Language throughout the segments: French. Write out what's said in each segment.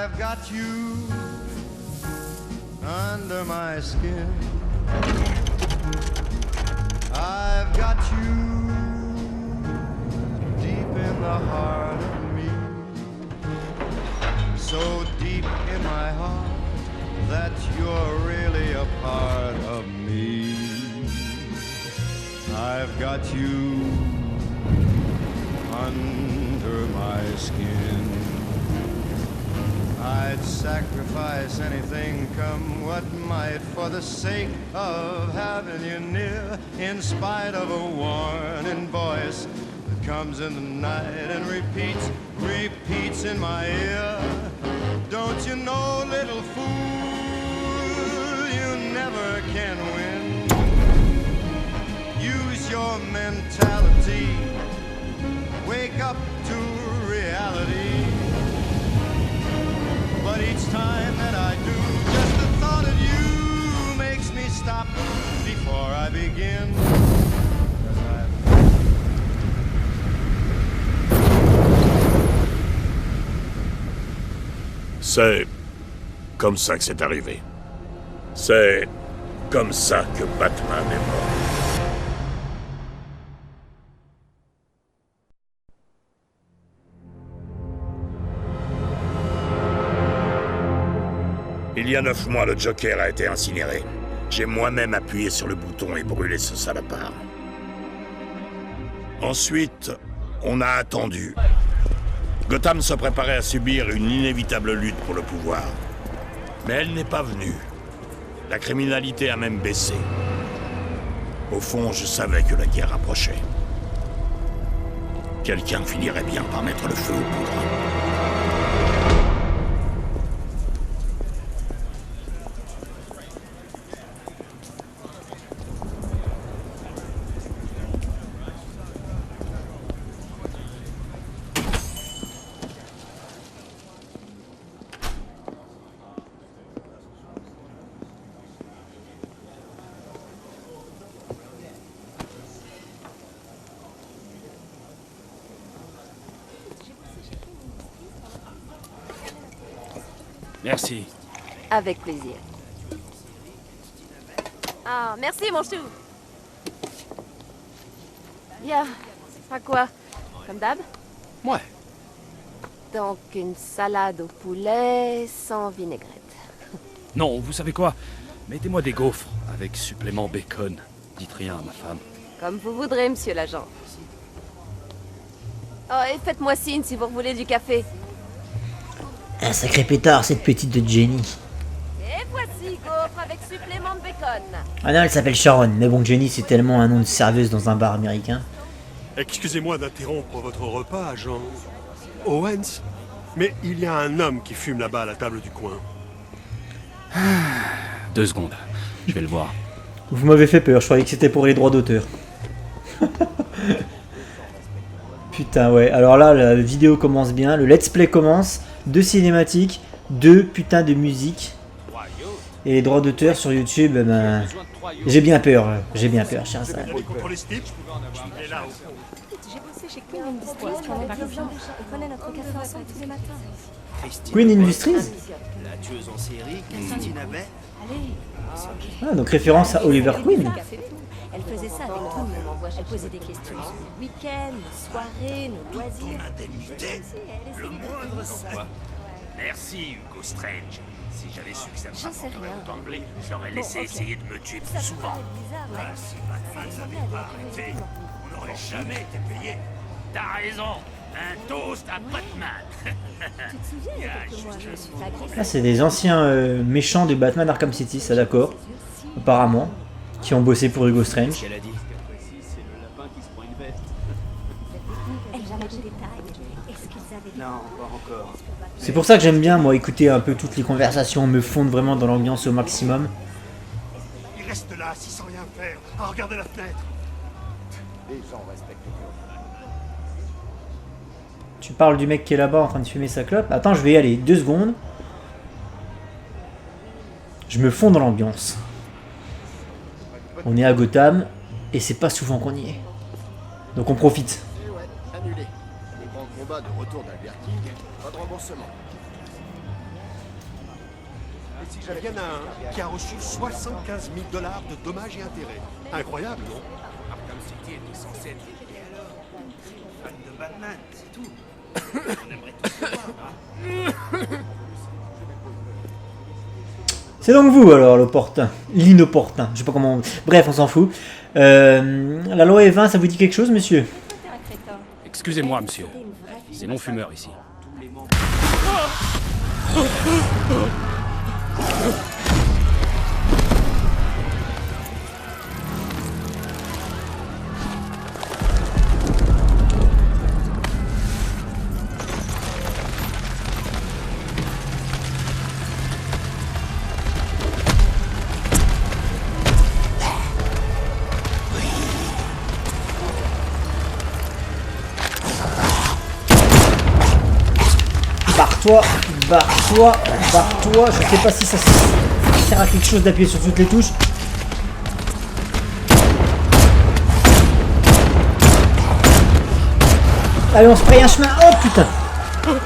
I've got you under my skin. I've got you deep in the heart of me, so deep in my heart that you're really a part of me. I've got you under my skin. I'd sacrifice anything, come what might, for the sake of having you near, in spite of a warning voice that comes in the night and repeats in my ear. Don't you know, little fool, you never can win. Use your mentality, wake up to reality. But each time that I do, just the thought of you makes me stop before I begin. C'est comme ça que c'est arrivé. C'est comme ça que Batman est mort. Il y a 9 mois, le Joker a été incinéré. J'ai moi-même appuyé sur le bouton et brûlé ce salopard. Ensuite, on a attendu. Gotham se préparait à subir une inévitable lutte pour le pouvoir. Mais elle n'est pas venue. La criminalité a même baissé. Au fond, je savais que la guerre approchait. Quelqu'un finirait bien par mettre le feu aux poudres. Merci. Avec plaisir. Ah, merci mon chou. Bien, ce sera quoi? Comme d'hab? Ouais. Donc une salade au poulet sans vinaigrette. Non, vous savez quoi? Mettez-moi des gaufres avec supplément bacon. Dites rien à ma femme. Comme vous voudrez, monsieur l'agent. Oh, et faites-moi signe si vous voulez du café. Un sacré pétard, cette petite de Jenny. Et voici gaufre avec supplément de bacon. Ah non, elle s'appelle Sharon, mais bon, Jenny, c'est tellement un nom de serveuse dans un bar américain. Excusez-moi d'interrompre votre repas, agent Owens, mais il y a un homme qui fume là-bas à la table du coin. 2 secondes. Je vais le voir. Vous m'avez fait peur, je croyais que c'était pour les droits d'auteur. Putain, ouais. Alors là, la vidéo commence bien, le let's play commence, 2 cinématiques, 2 putains de musique. Et les droits d'auteur sur YouTube, ben... J'ai bien peur, cher ça. J'ai bossé chez Queen Industries pendant 10 ans. On prenait notre café ensemble tous les matins. Queen Industries? La tueuse en série, Christine Abbey. Ah, donc référence à Oliver Queen. Elle faisait ça avec tout le monde. Elle posait des questions sur le week-end, nos soirées, nos loisirs. Indemnité, le moindre pourquoi. Merci, Hugo Strange. Si j'avais su que ça me rapporterait autant de blé, j'aurais laissé essayer de me tuer plus souvent. Si Batman n'avait pas arrêté, on n'aurait jamais été payé. T'as raison. Un toast à Batman. Tu te souviens, il y a quelques mois, je me suis fait agresser. Ah, c'est des anciens méchants de Batman Arkham City, ça d'accord. Apparemment. Qui ont bossé pour Hugo Strange. Elle a dit. Elle jamais de détails. Est-ce qu'ils avaient des... Non, pas encore. C'est pour ça que j'aime bien, moi, écouter un peu toutes les conversations, me fondre vraiment dans l'ambiance au maximum. Il reste là, assis sans rien faire, à regarder la fenêtre. Les gens respectent le code. Tu parles du mec qui est là-bas en train de fumer sa clope. Attends, je vais y aller, 2 secondes. Je me fonds dans l'ambiance. On est à Gotham, et c'est pas souvent qu'on y est. Donc on profite. Et ouais, annulé. Les grands combats de retour d'Albert King, pas de remboursement. Il y en a un qui a reçu 75 000 $ de dommages et intérêts. Incroyable, non? Arkham City était censé être... Et alors? Fan de Batman, c'est tout. On aimerait tous le voir, hein. C'est donc vous alors l'opportun, l'inopportun, je sais pas comment... Bref, on s'en fout. La loi Evin, ça vous dit quelque chose, monsieur? Excusez-moi, monsieur. C'est non-fumeur ici. Barre-toi, barre-toi, barre-toi. Je sais pas si ça sert à quelque chose d'appuyer sur toutes les touches. Allez, on se fraye un chemin. Oh putain. D'après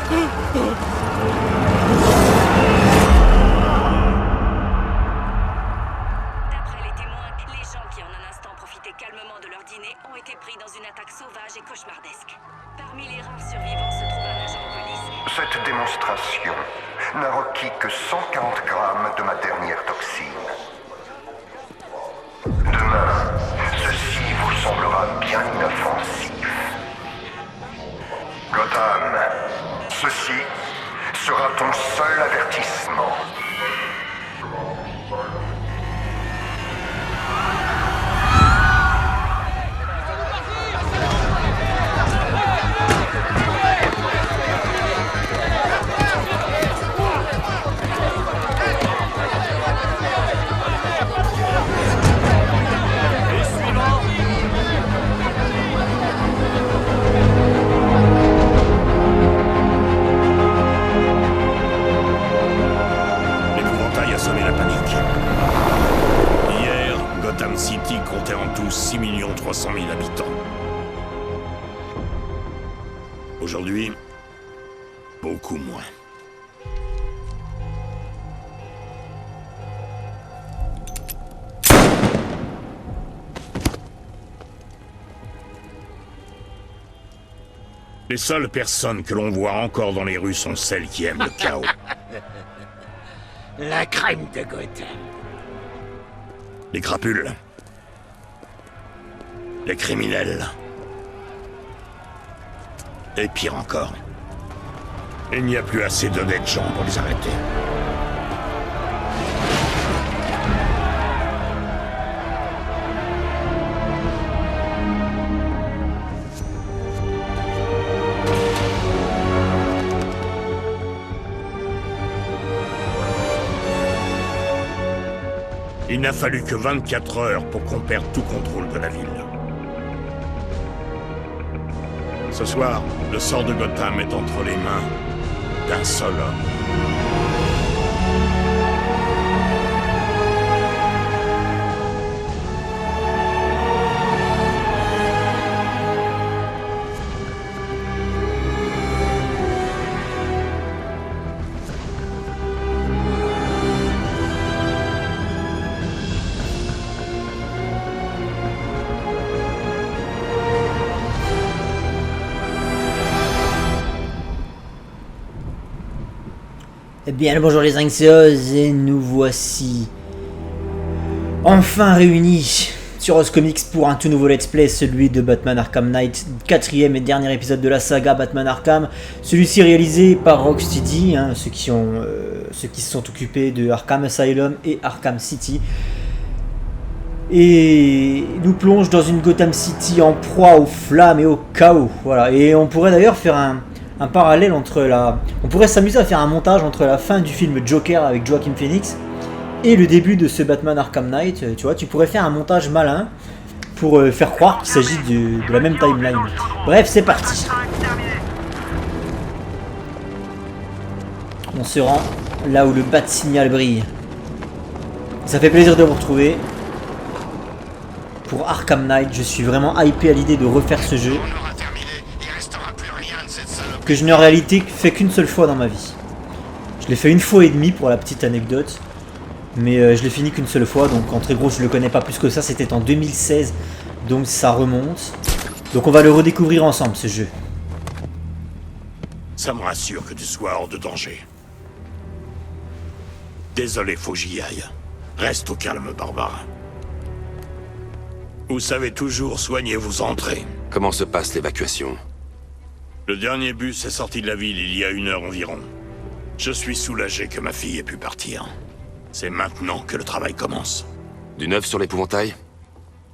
les témoins, les gens qui en un instant profitaient calmement de leur dîner ont été pris dans une attaque sauvage et cauchemardesque. Parmi les rares survivants se trouve un agent de police. Cette démonstration n'a requis que 140 grammes de ma dernière toxine. Demain, ceci vous semblera bien inoffensif. Gotham, ceci sera ton seul avertissement. Gotham City comptait en tout 6 300 000 habitants. Aujourd'hui, beaucoup moins. Les seules personnes que l'on voit encore dans les rues sont celles qui aiment le chaos. La crème de Gotham. Les crapules. Les criminels. Et pire encore. Il n'y a plus assez d'honnêtes gens pour les arrêter. Il n'a fallu que 24 heures pour qu'on perde tout contrôle de la ville. Ce soir, le sort de Gotham est entre les mains d'un seul homme. Eh bien, bonjour les anxieuses, et nous voici enfin réunis sur Oz Comics pour un tout nouveau let's play, celui de Batman Arkham Knight, 4e et dernier épisode de la saga Batman Arkham, celui-ci réalisé par Rocksteady, hein, ceux qui se sont occupés de Arkham Asylum et Arkham City, et nous plonge dans une Gotham City en proie aux flammes et au chaos, voilà, et on pourrait d'ailleurs faire un parallèle entre on pourrait s'amuser à faire un montage entre la fin du film Joker avec Joaquin Phoenix et le début de ce Batman Arkham Knight. Tu vois, tu pourrais faire un montage malin pour faire croire qu'il s'agit de la même timeline. Bref, c'est parti. On se rend là où le bat-signal brille. Ça fait plaisir de vous retrouver pour Arkham Knight. Je suis vraiment hypé à l'idée de refaire ce jeu que je n'ai en réalité fait qu'une seule fois dans ma vie. Je Je l'ai fait une fois et demie pour la petite anecdote. Mais je l'ai fini qu'une seule fois, donc en très gros je le connais pas plus que ça, c'était en 2016, donc ça remonte. Donc on va le redécouvrir ensemble ce jeu. Ça me rassure que tu sois hors de danger. Désolé, faut que j'y aille. Reste au calme, Barbara. Vous savez toujours soigner vos entrées. Comment se passe l'évacuation? Le dernier bus est sorti de la ville il y a 1 heure environ. Je suis soulagé que ma fille ait pu partir. C'est maintenant que le travail commence. Du neuf sur l'épouvantail?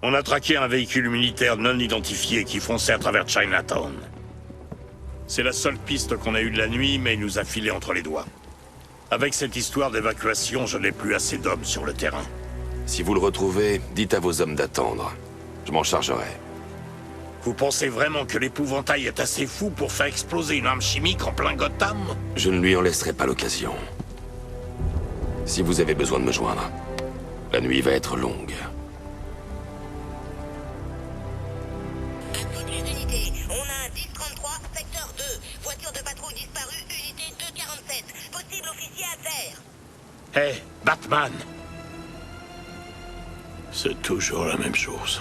On a traqué un véhicule militaire non identifié qui fonçait à travers Chinatown. C'est la seule piste qu'on a eue de la nuit, mais il nous a filé entre les doigts. Avec cette histoire d'évacuation, je n'ai plus assez d'hommes sur le terrain. Si vous le retrouvez, dites à vos hommes d'attendre. Je m'en chargerai. Vous pensez vraiment que l'épouvantail est assez fou pour faire exploser une arme chimique en plein Gotham? Je ne lui en laisserai pas l'occasion. Si vous avez besoin de me joindre, la nuit va être longue. À toutes les unités, on a un 1033, secteur 2. Voiture de patrouille disparue, unité 247. Possible officier à terre. Hé, Batman! C'est toujours la même chose.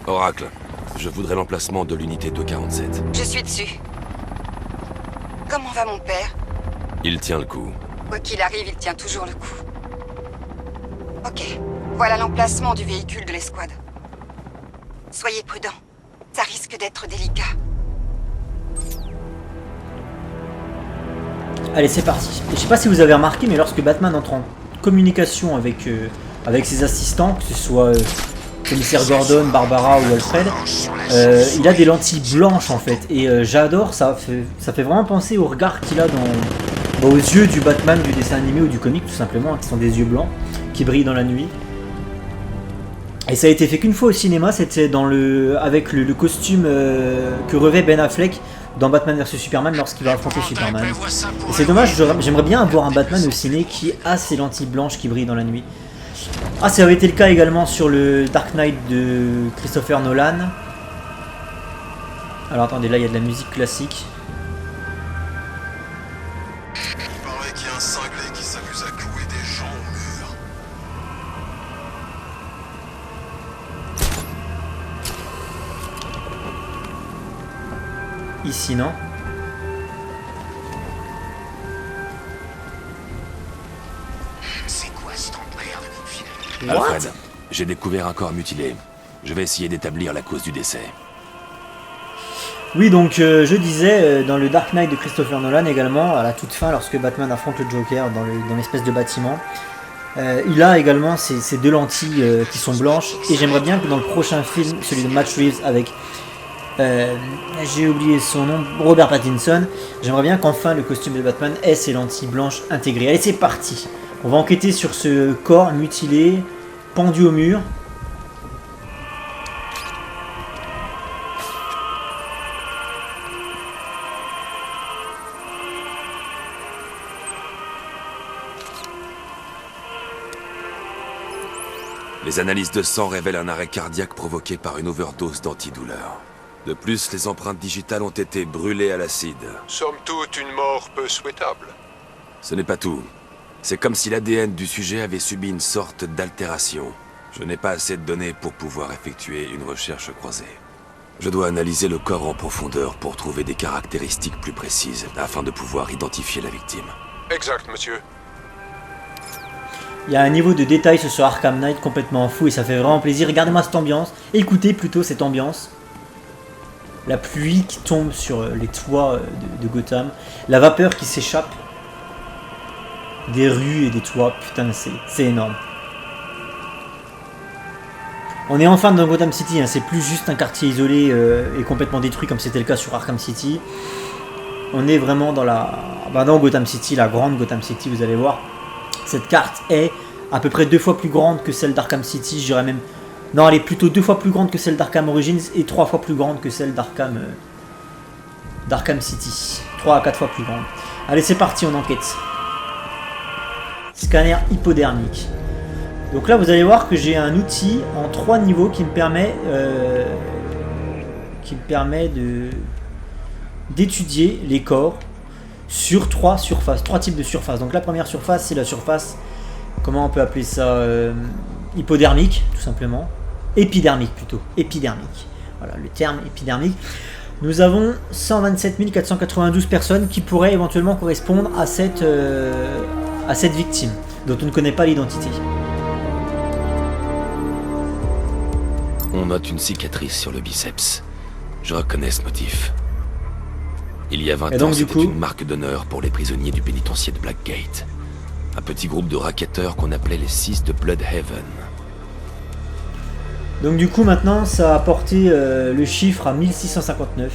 Oracle, je voudrais l'emplacement de l'unité 247. Je suis dessus. Comment va mon père? Il tient le coup. Quoi qu'il arrive, il tient toujours le coup. Ok, voilà l'emplacement du véhicule de l'escouade. Soyez prudents, ça risque d'être délicat. Allez, c'est parti. Et je sais pas si vous avez remarqué, mais lorsque Batman entre en communication avec ses assistants, que ce soit commissaire Gordon, Barbara ou Alfred, il a des lentilles blanches en fait. Et j'adore, ça fait vraiment penser au regard qu'il a aux yeux du Batman du dessin animé ou du comic tout simplement, qui sont des yeux blancs, qui brillent dans la nuit. Et ça a été fait qu'une fois au cinéma, c'était avec le costume que revêt Ben Affleck dans Batman vs Superman lorsqu'il va affronter Superman. Et c'est dommage, j'aimerais bien avoir un Batman au ciné qui a ces lentilles blanches qui brillent dans la nuit. Ah, ça avait été le cas également sur le Dark Knight de Christopher Nolan. Alors attendez, là il y a de la musique classique. Il paraît qu'il y a un cinglé qui s'amuse à clouer des gens au mur. Ici, non? C'est quoi cette merde? Alfred, j'ai découvert un corps mutilé. Je vais essayer d'établir la cause du décès. Oui, donc je disais, dans le Dark Knight de Christopher Nolan également, à la toute fin, lorsque Batman affronte le Joker dans l'espèce de bâtiment, il a également ces deux lentilles qui sont blanches, et j'aimerais bien que dans le prochain film, celui de Matt Reeves avec, j'ai oublié son nom, Robert Pattinson, j'aimerais bien qu'enfin le costume de Batman ait ces lentilles blanches intégrées. Allez, c'est parti! On va enquêter sur ce corps mutilé, pendu au mur. Les analyses de sang révèlent un arrêt cardiaque provoqué par une overdose d'antidouleur. De plus, les empreintes digitales ont été brûlées à l'acide. Somme toute, une mort peu souhaitable. Ce n'est pas tout. C'est comme si l'ADN du sujet avait subi une sorte d'altération. Je n'ai pas assez de données pour pouvoir effectuer une recherche croisée. Je dois analyser le corps en profondeur pour trouver des caractéristiques plus précises, afin de pouvoir identifier la victime. Exact, monsieur. Il y a un niveau de détail sur Arkham Knight complètement fou et ça fait vraiment plaisir. Regardez-moi cette ambiance, écoutez plutôt cette ambiance. La pluie qui tombe sur les toits de Gotham, la vapeur qui s'échappe des rues et des toits, putain c'est énorme. On est enfin dans Gotham City, hein. C'est plus juste un quartier isolé et complètement détruit comme c'était le cas sur Arkham City. On est vraiment dans Gotham City, la grande Gotham City, vous allez voir. Cette carte est à peu près 2 fois plus grande que celle d'Arkham City, je dirais même... Non, elle est plutôt 2 fois plus grande que celle d'Arkham Origins et 3 fois plus grande que celle d'Arkham City. 3 à 4 fois plus grande. Allez, c'est parti, on enquête. Scanner hypodermique. Donc là, vous allez voir que j'ai un outil en 3 niveaux qui me permet d'étudier les corps sur 3 surfaces, 3 types de surfaces. Donc la première surface, c'est la surface, comment on peut appeler ça, hypodermique, tout simplement. Épidermique plutôt, épidermique. Voilà, le terme épidermique. Nous avons 127 492 personnes qui pourraient éventuellement correspondre à cette victime, dont on ne connaît pas l'identité. On note une cicatrice sur le biceps. Je reconnais ce motif. Il y a 20 ans, c'était une marque d'honneur pour les prisonniers du pénitencier de Blackgate. Un petit groupe de racketteurs qu'on appelait les 6 de Bloodhaven. Donc du coup maintenant ça a porté le chiffre à 1659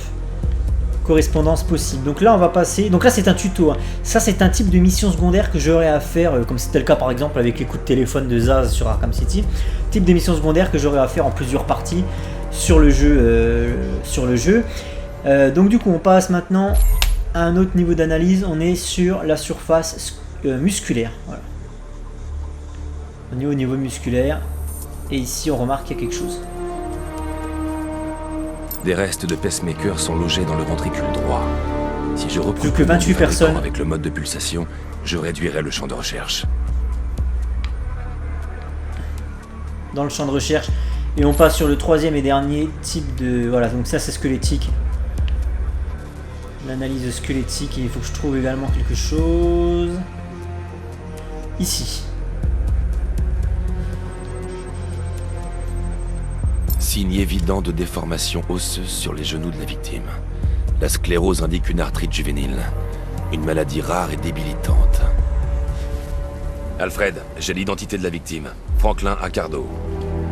correspondance possible. Donc là on va passer, donc là c'est un tuto, hein. Ça c'est un type de mission secondaire que j'aurais à faire, comme c'était le cas par exemple avec les coups de téléphone de Zaz sur Arkham City, type de mission secondaire que j'aurais à faire en plusieurs parties sur le jeu. Donc du coup on passe maintenant à un autre niveau d'analyse, on est sur la surface musculaire. Voilà. On est au niveau musculaire. Et ici, on remarque qu'il y a quelque chose. Des restes de pacemakers sont logés dans le ventricule droit. Si je reprends que 28 personnes avec le mode de pulsation, je réduirai le champ de recherche. Dans le champ de recherche. Et on passe sur le troisième et dernier type de... Voilà, donc ça c'est squelettique. L'analyse squelettique. Et il faut que je trouve également quelque chose. Ici. Signe évident de déformation osseuse sur les genoux de la victime. La sclérose indique une arthrite juvénile. Une maladie rare et débilitante. Alfred, j'ai l'identité de la victime. Franklin Accardo.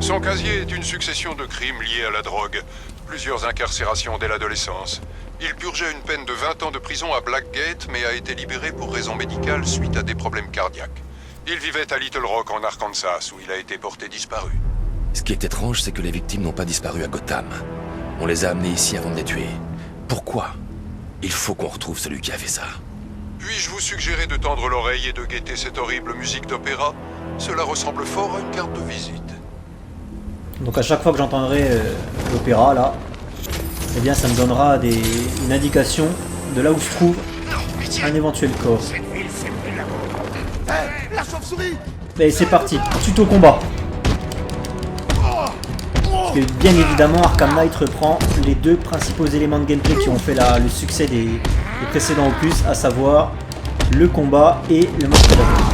Son casier est une succession de crimes liés à la drogue. Plusieurs incarcérations dès l'adolescence. Il purgeait une peine de 20 ans de prison à Blackgate, mais a été libéré pour raisons médicales suite à des problèmes cardiaques. Il vivait à Little Rock en Arkansas, où il a été porté disparu. Ce qui est étrange, c'est que les victimes n'ont pas disparu à Gotham. On les a amenées ici avant de les tuer. Pourquoi? Il faut qu'on retrouve celui qui a fait ça. Puis-je vous suggérer de tendre l'oreille et de guetter cette horrible musique d'opéra? Cela ressemble fort à une carte de visite. Donc à chaque fois que j'entendrai l'opéra, là, eh bien ça me donnera une indication de là où se trouve un éventuel corps. La chauve-souris! Et c'est parti, tuto combat. Parce que bien évidemment Arkham Knight reprend les 2 principaux éléments de gameplay qui ont fait le succès des précédents opus, à savoir le combat et le mode prédateur.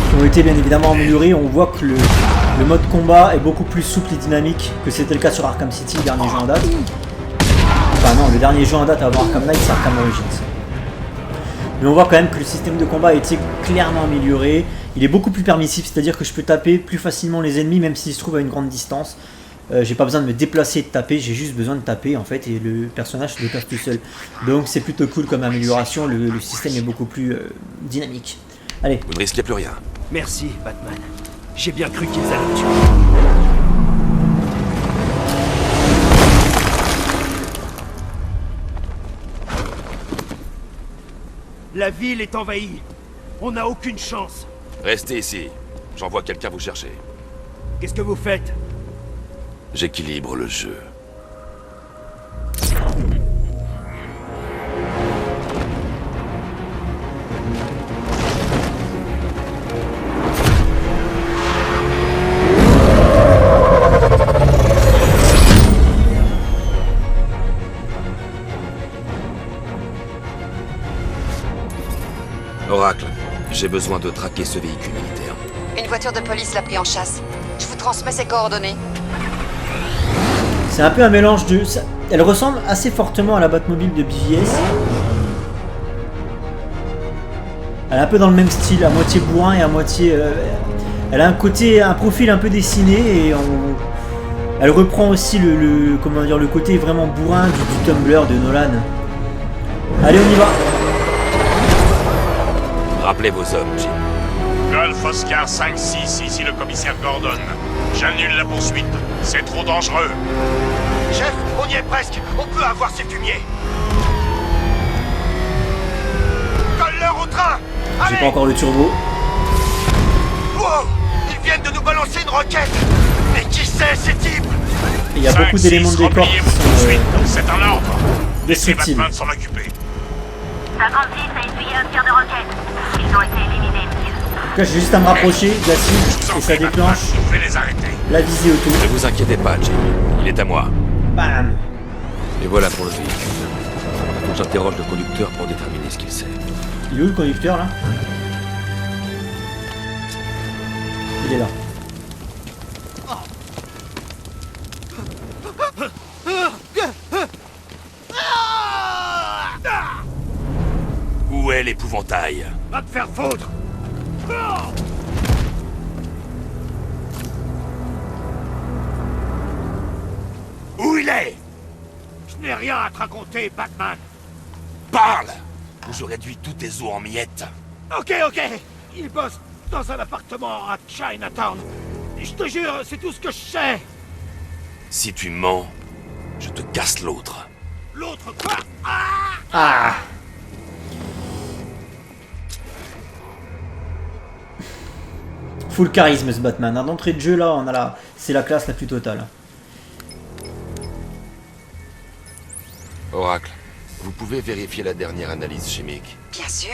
Qui ont été bien évidemment améliorés. On voit que le mode combat est beaucoup plus souple et dynamique que c'était le cas sur Arkham City, le dernier jeu en date. Enfin non, le dernier jeu en date avant Arkham Knight, c'est Arkham Origins. Mais on voit quand même que le système de combat a été clairement amélioré. Il est beaucoup plus permissif, c'est-à-dire que je peux taper plus facilement les ennemis même s'ils se trouvent à une grande distance. J'ai pas besoin de me déplacer et de taper, j'ai juste besoin de taper en fait et le personnage se déplace tout seul. Donc c'est plutôt cool comme amélioration, le système est beaucoup plus dynamique. Allez. Vous ne risquez plus rien. Merci, Batman. J'ai bien cru qu'ils allaient me tuer. La ville est envahie. On n'a aucune chance. Restez ici. J'envoie quelqu'un vous chercher. Qu'est-ce que vous faites? J'équilibre le jeu. Oracle, j'ai besoin de traquer ce véhicule militaire. Une voiture de police l'a pris en chasse. Je vous transmets ses coordonnées. C'est un peu un mélange de... Elle ressemble assez fortement à la Batmobile de BVS. Elle est un peu dans le même style, à moitié bourrin et à moitié... Elle a un profil un peu dessiné et elle reprend aussi le côté vraiment bourrin du Tumblr de Nolan. Allez, on y va. Rappelez vos hommes, Jim. Golf Oscar 5-6, ici le commissaire Gordon. J'annule la poursuite, c'est trop dangereux. Chef, on y est presque. On peut avoir ces fumiers. Colle-leur au train. J'ai pas encore le turbo. Wow! Ils viennent de nous balancer une roquette! Mais qui c'est ces types? Et il y a beaucoup d'éléments de décor qui sont c'est un ordre. Laissez destructibles. Batman s'en occuper. 56 a essuyé un tir de roquette. Ils ont été éliminés, monsieur. Donc là, j'ai juste à me rapprocher de la cible et ça déclenche Je vais les arrêter. la visée auto. Ne vous inquiétez pas, Jim. Il est à moi. Bam! Et voilà pour le véhicule. Faut que j'interroge le conducteur pour déterminer ce qu'il sait. Il est où le conducteur là? Il est là. Où est l'épouvantail? Va te faire foutre! Où il est? Je n'ai rien à te raconter, Batman. Parle! Ou je réduis tous tes os en miettes. Ok. Il bosse dans un appartement à Chinatown. Je te jure, c'est tout ce que je sais. Si tu mens, je te casse l'autre. L'autre quoi? Ah! Full charisme ce Batman. Hein. D'entrée de jeu là, on a la... c'est la classe la plus totale. Oracle, vous pouvez vérifier la dernière analyse chimique? Bien sûr.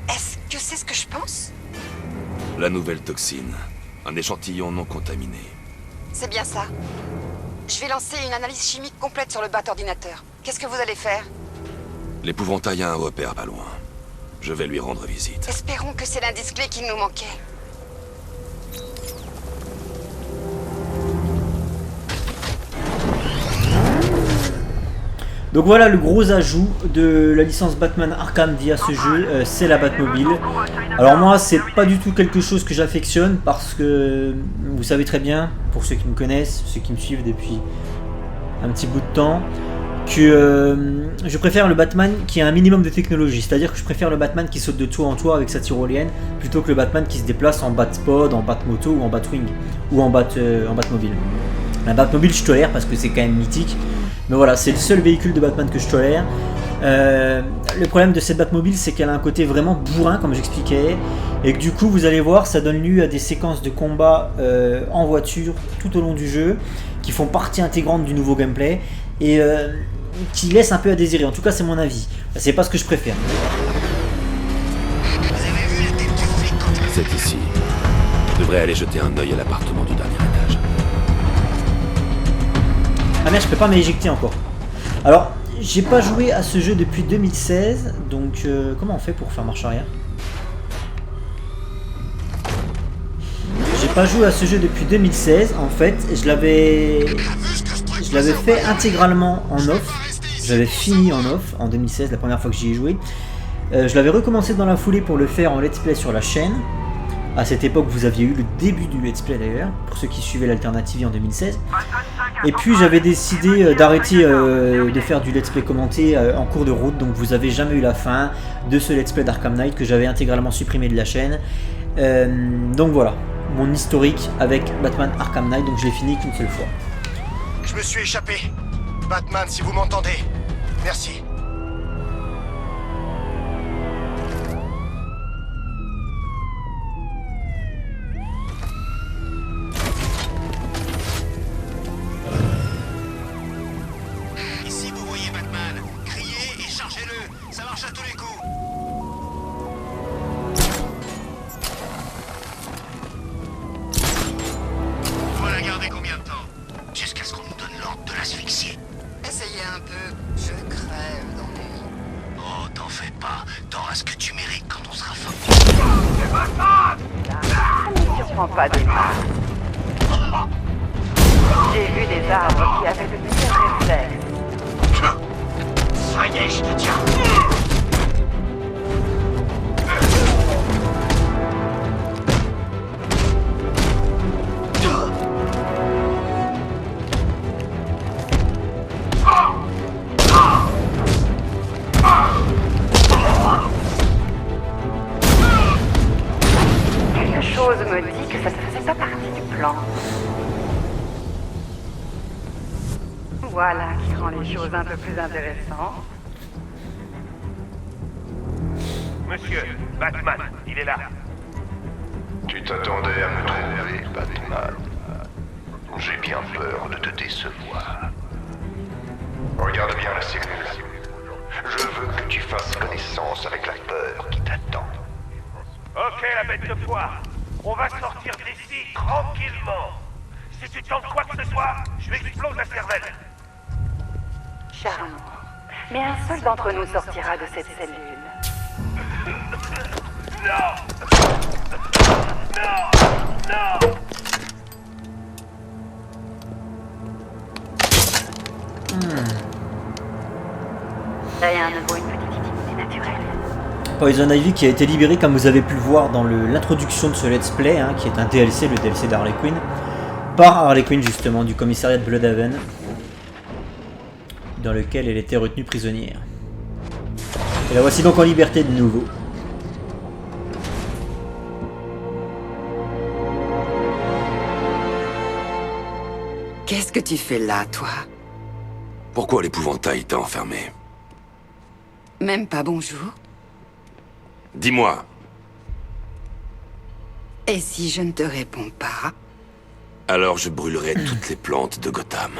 Est-ce que c'est ce que je pense? La nouvelle toxine. Un échantillon non contaminé. C'est bien ça. Je vais lancer une analyse chimique complète sur le bat ordinateur. Qu'est-ce que vous allez faire? L'épouvantail a un repère pas loin. Je vais lui rendre visite. Espérons que c'est l'indice clé qui nous manquait. Donc voilà le gros ajout de la licence Batman Arkham via ce jeu, c'est la Batmobile. Alors moi c'est pas du tout quelque chose que j'affectionne parce que vous savez très bien, pour ceux qui me connaissent, ceux qui me suivent depuis un petit bout de temps, que je préfère le Batman qui a un minimum de technologie, c'est-à-dire que je préfère le Batman qui saute de toit en toit avec sa tyrolienne plutôt que le Batman qui se déplace en Batpod, en Batmoto ou en Batwing ou en Batmobile. La Batmobile je tolère parce que c'est quand même mythique. Mais voilà, c'est le seul véhicule de Batman que je tolère. Le problème de cette Batmobile, c'est qu'elle a un côté vraiment bourrin, comme j'expliquais. Et que du coup, vous allez voir, ça donne lieu à des séquences de combat en voiture tout au long du jeu, qui font partie intégrante du nouveau gameplay, et qui laissent un peu à désirer. En tout cas, c'est mon avis. C'est pas ce que je préfère. C'est ici. Je devrais aller jeter un œil à l'appartement du dernier étage. Ah merde, je peux pas m'éjecter encore. Alors, j'ai pas joué à ce jeu depuis 2016, donc comment on fait pour faire marche arrière? J'ai pas joué à ce jeu depuis 2016, en fait, je l'avais fait intégralement en off, j'avais fini en off en 2016, la première fois que j'y ai joué. Je l'avais recommencé dans la foulée pour le faire en let's play sur la chaîne. À cette époque, vous aviez eu le début du let's play d'ailleurs, pour ceux qui suivaient l'Alternative en 2016. Et puis j'avais décidé d'arrêter de faire du let's play commenté en cours de route, donc vous avez jamais eu la fin de ce let's play d'Arkham Knight que j'avais intégralement supprimé de la chaîne. Donc voilà, mon historique avec Batman Arkham Knight, donc je l'ai fini qu'une seule fois. Je me suis échappé. Batman, si vous m'entendez, merci. Pas des marques. J'ai vu des arbres qui avaient de meilleurs réflexes. Ça y est, je te tiens. Me dit que ça ne faisait pas partie du plan. Voilà qui rend les choses un peu plus intéressantes. Monsieur, Batman, il est là. Tu t'attendais à me trouver, Batman. J'ai bien peur de te décevoir. Regarde bien la cellule. Je veux que tu fasses connaissance avec la peur qui t'attend. Ok, la bête de foire. On va sortir d'ici tranquillement. Si tu tentes quoi que ce soit, je lui explose la cervelle. Charmant. Mais un seul d'entre nous sortira de cette cellule. Non! Non! Non! Rien ne vaut une petite intimité naturelle. Poison Ivy qui a été libéré, comme vous avez pu le voir dans l'introduction de ce let's play, hein, qui est un DLC, le DLC d'Harley Quinn, par Harley Quinn justement, du commissariat de Bloodhaven, dans lequel elle était retenue prisonnière. Et la voici donc en liberté de nouveau. Qu'est-ce que tu fais là, toi? Pourquoi l'épouvantail t'a enfermé? Même pas bonjour? Dis-moi. Et si je ne te réponds pas? Alors je brûlerai toutes les plantes de Gotham.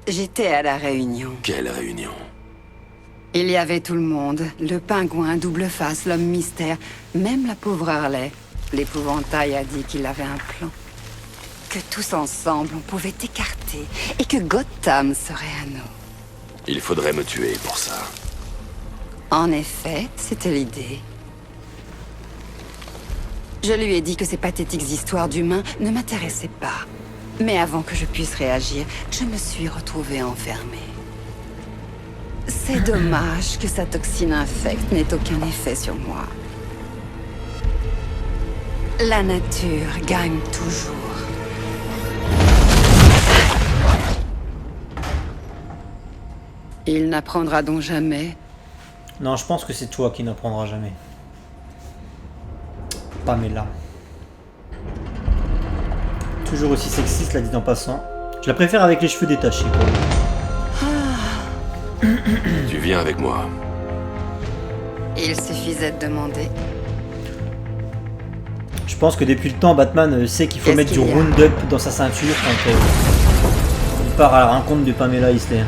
J'étais à la réunion. Quelle réunion? Il y avait tout le monde. Le pingouin, double face, l'homme mystère, même la pauvre Harley. L'épouvantail a dit qu'il avait un plan. Que tous ensemble, on pouvait t'écarter et que Gotham serait à nous. Il faudrait me tuer pour ça. En effet, c'était l'idée. Je lui ai dit que ces pathétiques histoires d'humains ne m'intéressaient pas. Mais avant que je puisse réagir, je me suis retrouvée enfermée. C'est dommage que sa toxine infecte n'ait aucun effet sur moi. La nature gagne toujours. Il n'apprendra donc jamais. Non, je pense que c'est toi qui n'apprendras jamais. Pamela. Toujours aussi sexiste, la dit en passant. Je la préfère avec les cheveux détachés. Tu viens avec moi. Il suffisait de demander. Je pense que depuis le temps, Batman sait qu'il faut mettre du Roundup dans sa ceinture quand il part à la rencontre de Pamela Ister.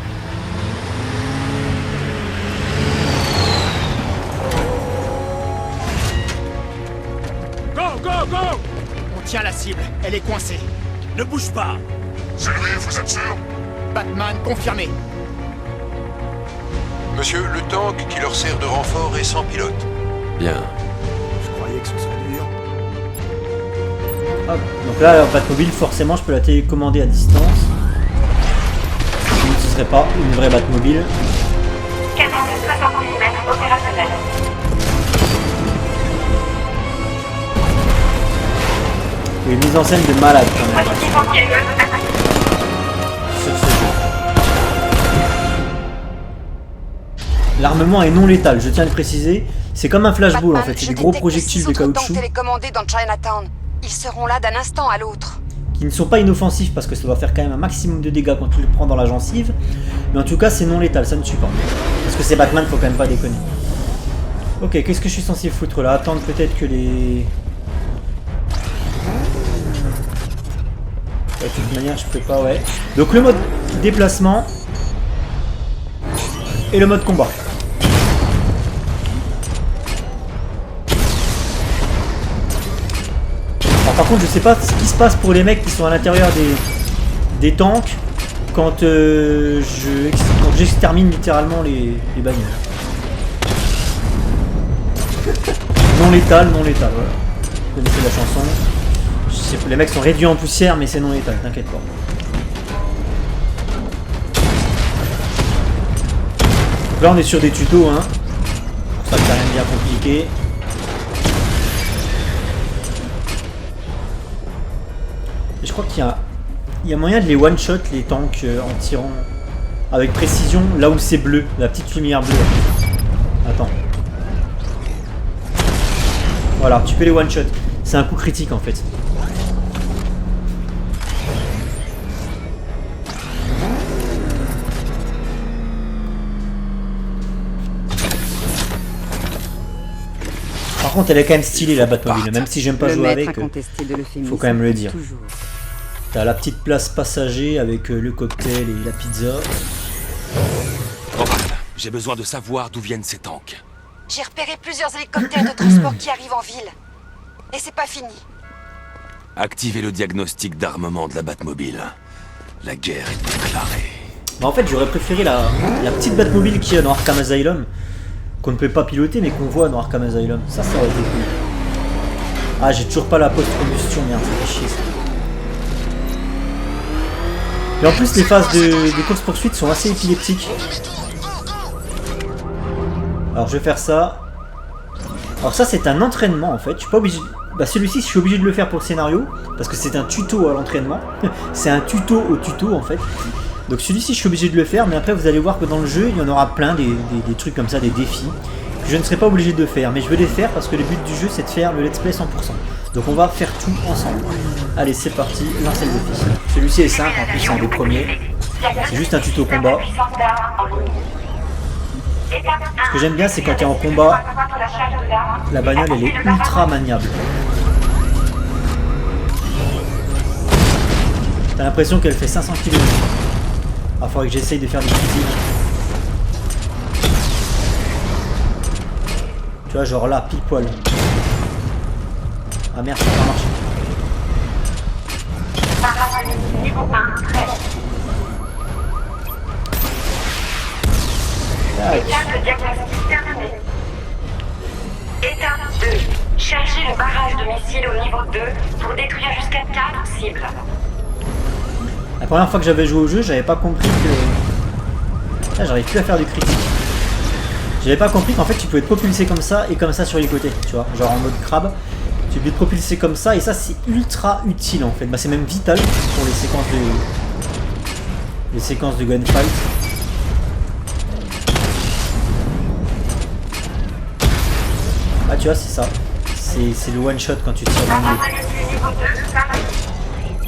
Go, go, go! On tient la cible, elle est coincée. Ne bouge pas. C'est lui, vous êtes sûr? Batman, confirmé. Monsieur, le tank qui leur sert de renfort est sans pilote. Bien. Je croyais que ce serait dur. Hop. Donc là, la Batmobile, forcément, je peux la télécommander à distance. Sinon, ce serait pas une vraie Batmobile. 460 mm opérationnel. Et une mise en scène de malade quand même. Sur ce jeu. L'armement est non létal, je tiens à le préciser. C'est comme un flashball en fait, c'est des gros projectiles de caoutchouc. Télécommandés dans Chinatown. Ils seront là d'un instant à l'autre. Qui ne sont pas inoffensifs parce que ça doit faire quand même un maximum de dégâts quand tu le prends dans la gencive. Mais en tout cas, c'est non létal, ça ne tue pas. Parce que c'est Batman, faut quand même pas déconner. Ok, qu'est-ce que je suis censé foutre là? Attendre peut-être que les... De toute manière, je peux pas, ouais. Donc le mode déplacement et le mode combat. Alors, par contre, je sais pas ce qui se passe pour les mecs qui sont à l'intérieur des tanks quand j'extermine littéralement les bagnoles. Non létal, voilà. Vous connaissez la chanson. Les mecs sont réduits en poussière, mais c'est non létal, t'inquiète pas. Donc là, on est sur des tutos, hein. Pour ça que c'est rien de bien compliqué. Et je crois qu'il y a moyen de les one-shot, les tanks, en tirant avec précision là où c'est bleu, la petite lumière bleue. Attends. Voilà, tu peux les one-shot. C'est un coup critique en fait. Par Par contre, elle est quand même stylée la Batmobile, même si j'aime pas jouer avec. Faut quand même le dire. T'as la petite place passager avec le cocktail et la pizza. J'ai besoin de savoir d'où viennent ces tanks. J'ai repéré plusieurs hélicoptères de transport qui arrivent en ville. Et c'est pas fini. Activez le diagnostic d'armement de la Batmobile. La guerre est déclarée. Bah en fait, j'aurais préféré la petite Batmobile qu'il y a dans Arkham Asylum, qu'on ne peut pas piloter, mais qu'on voit dans Arkham Asylum. Ça aurait été cool. Ah, j'ai toujours pas la post-combustion, merde, ça fait chier ça. Et en plus, les phases des courses-poursuites sont assez épileptiques. Alors, je vais faire ça. Alors ça, c'est un entraînement, en fait. Je suis pas obligé... Bah celui-ci, je suis obligé de le faire pour le scénario, parce que c'est un tuto à l'entraînement. C'est un tuto au tuto, en fait. Donc celui-ci, je suis obligé de le faire, mais après, vous allez voir que dans le jeu, il y en aura plein, des trucs comme ça, des défis, que je ne serai pas obligé de faire. Mais je veux les faire parce que le but du jeu, c'est de faire le let's play 100%. Donc on va faire tout ensemble. Allez, c'est parti, lancez le défi. Celui-ci est simple, en plus, c'est un des premiers. C'est juste un tuto combat. Ce que j'aime bien, c'est quand tu es en combat, la bagnole, elle est ultra maniable. T'as l'impression qu'elle fait 500 km. Ah, faudrait que j'essaye de faire des critiques. Tu vois, genre là, pile poil. Ah merde, ça n'a pas marché. Étape de diagnostic terminée. Étape 2. Charger le barrage de missiles au niveau 2 pour détruire jusqu'à 4 cibles. La première fois que j'avais joué au jeu, j'avais pas compris que... Ah, j'arrive plus à faire du critique. J'avais pas compris qu'en fait tu pouvais te propulser comme ça et comme ça sur les côtés, tu vois, genre en mode crabe. Tu peux te propulser comme ça et ça c'est ultra utile en fait. Bah c'est même vital pour les séquences de gunfight. Ah tu vois c'est ça. C'est le one shot quand tu tires dans le milieu.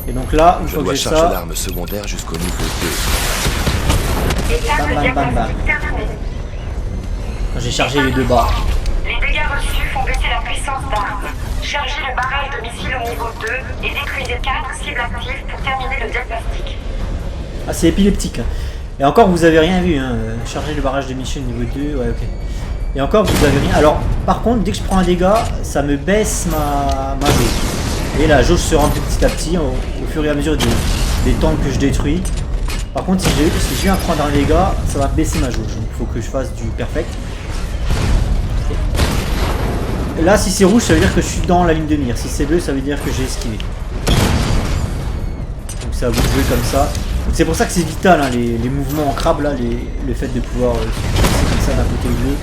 Et donc là, une fois que j'ai ça... Je dois charger l'arme secondaire jusqu'au niveau 2. Bam bam bam bam. J'ai chargé les deux barres. Les dégâts reçus font baisser la puissance d'arme. Chargez le barrage de missiles au niveau 2 et détruisez 4 cibles actives pour terminer le diagnostic. Ah c'est épileptique. Et encore vous avez rien vu, hein. Charger le barrage de missiles au niveau 2, ouais ok. Et encore vous avez rien. Alors par contre dès que je prends un dégât, ça me baisse ma jauge. Et la jauge se remplit petit à petit au fur et à mesure des tanks que je détruis. Par contre si je viens prendre un dégât, ça va baisser ma jauge. Donc il faut que je fasse du perfect. Et là si c'est rouge ça veut dire que je suis dans la ligne de mire. Si c'est bleu ça veut dire que j'ai esquivé. Donc ça va vous jouer comme ça. C'est pour ça que c'est vital hein, les mouvements en crabe là, le fait de pouvoir c'est comme ça d'un côté ou de l'autre.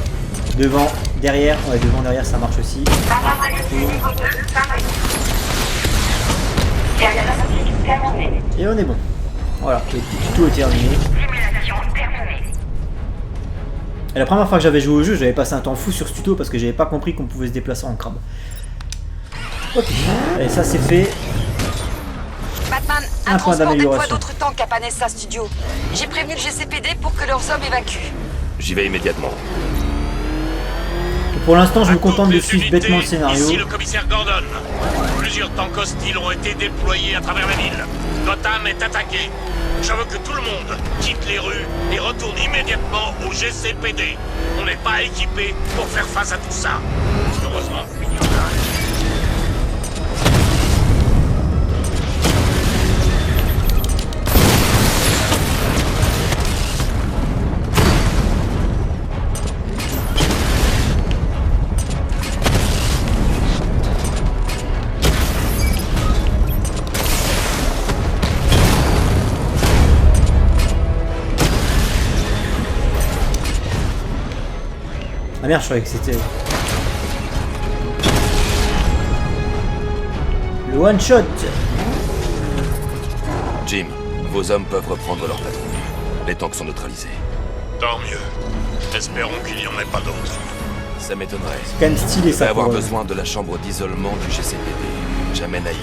Devant, derrière, ouais devant, derrière ça marche aussi. Et on est bon. Voilà, le tuto est terminé. Et la première fois que j'avais joué au jeu, j'avais passé un temps fou sur ce tuto parce que j'avais pas compris qu'on pouvait se déplacer en crabe. Ok, et ça c'est fait. Batman, un transport déploie d'autres tanks à Panessa Studio. J'ai prévenu le GCPD pour que leurs hommes évacuent. J'y vais immédiatement. Pour l'instant, je me contente de suivre bêtement le scénario. Ici le commissaire Gordon. Plusieurs tanks hostiles ont été déployés à travers la ville. Gotham est attaqué. Je veux que tout le monde quitte les rues et retourne immédiatement au GCPD. On n'est pas équipé pour faire face à tout ça. Heureusement, il y en a. Ah merde, je croyais que c'était... Le one shot. Jim, vos hommes peuvent reprendre leur patrouille. Les tanks sont neutralisés. Tant mieux. Espérons qu'il n'y en ait pas d'autres. Ça m'étonnerait. C'est quand même stylé ça. Je vais avoir besoin de la chambre d'isolement du GCPD. Jamais naïf.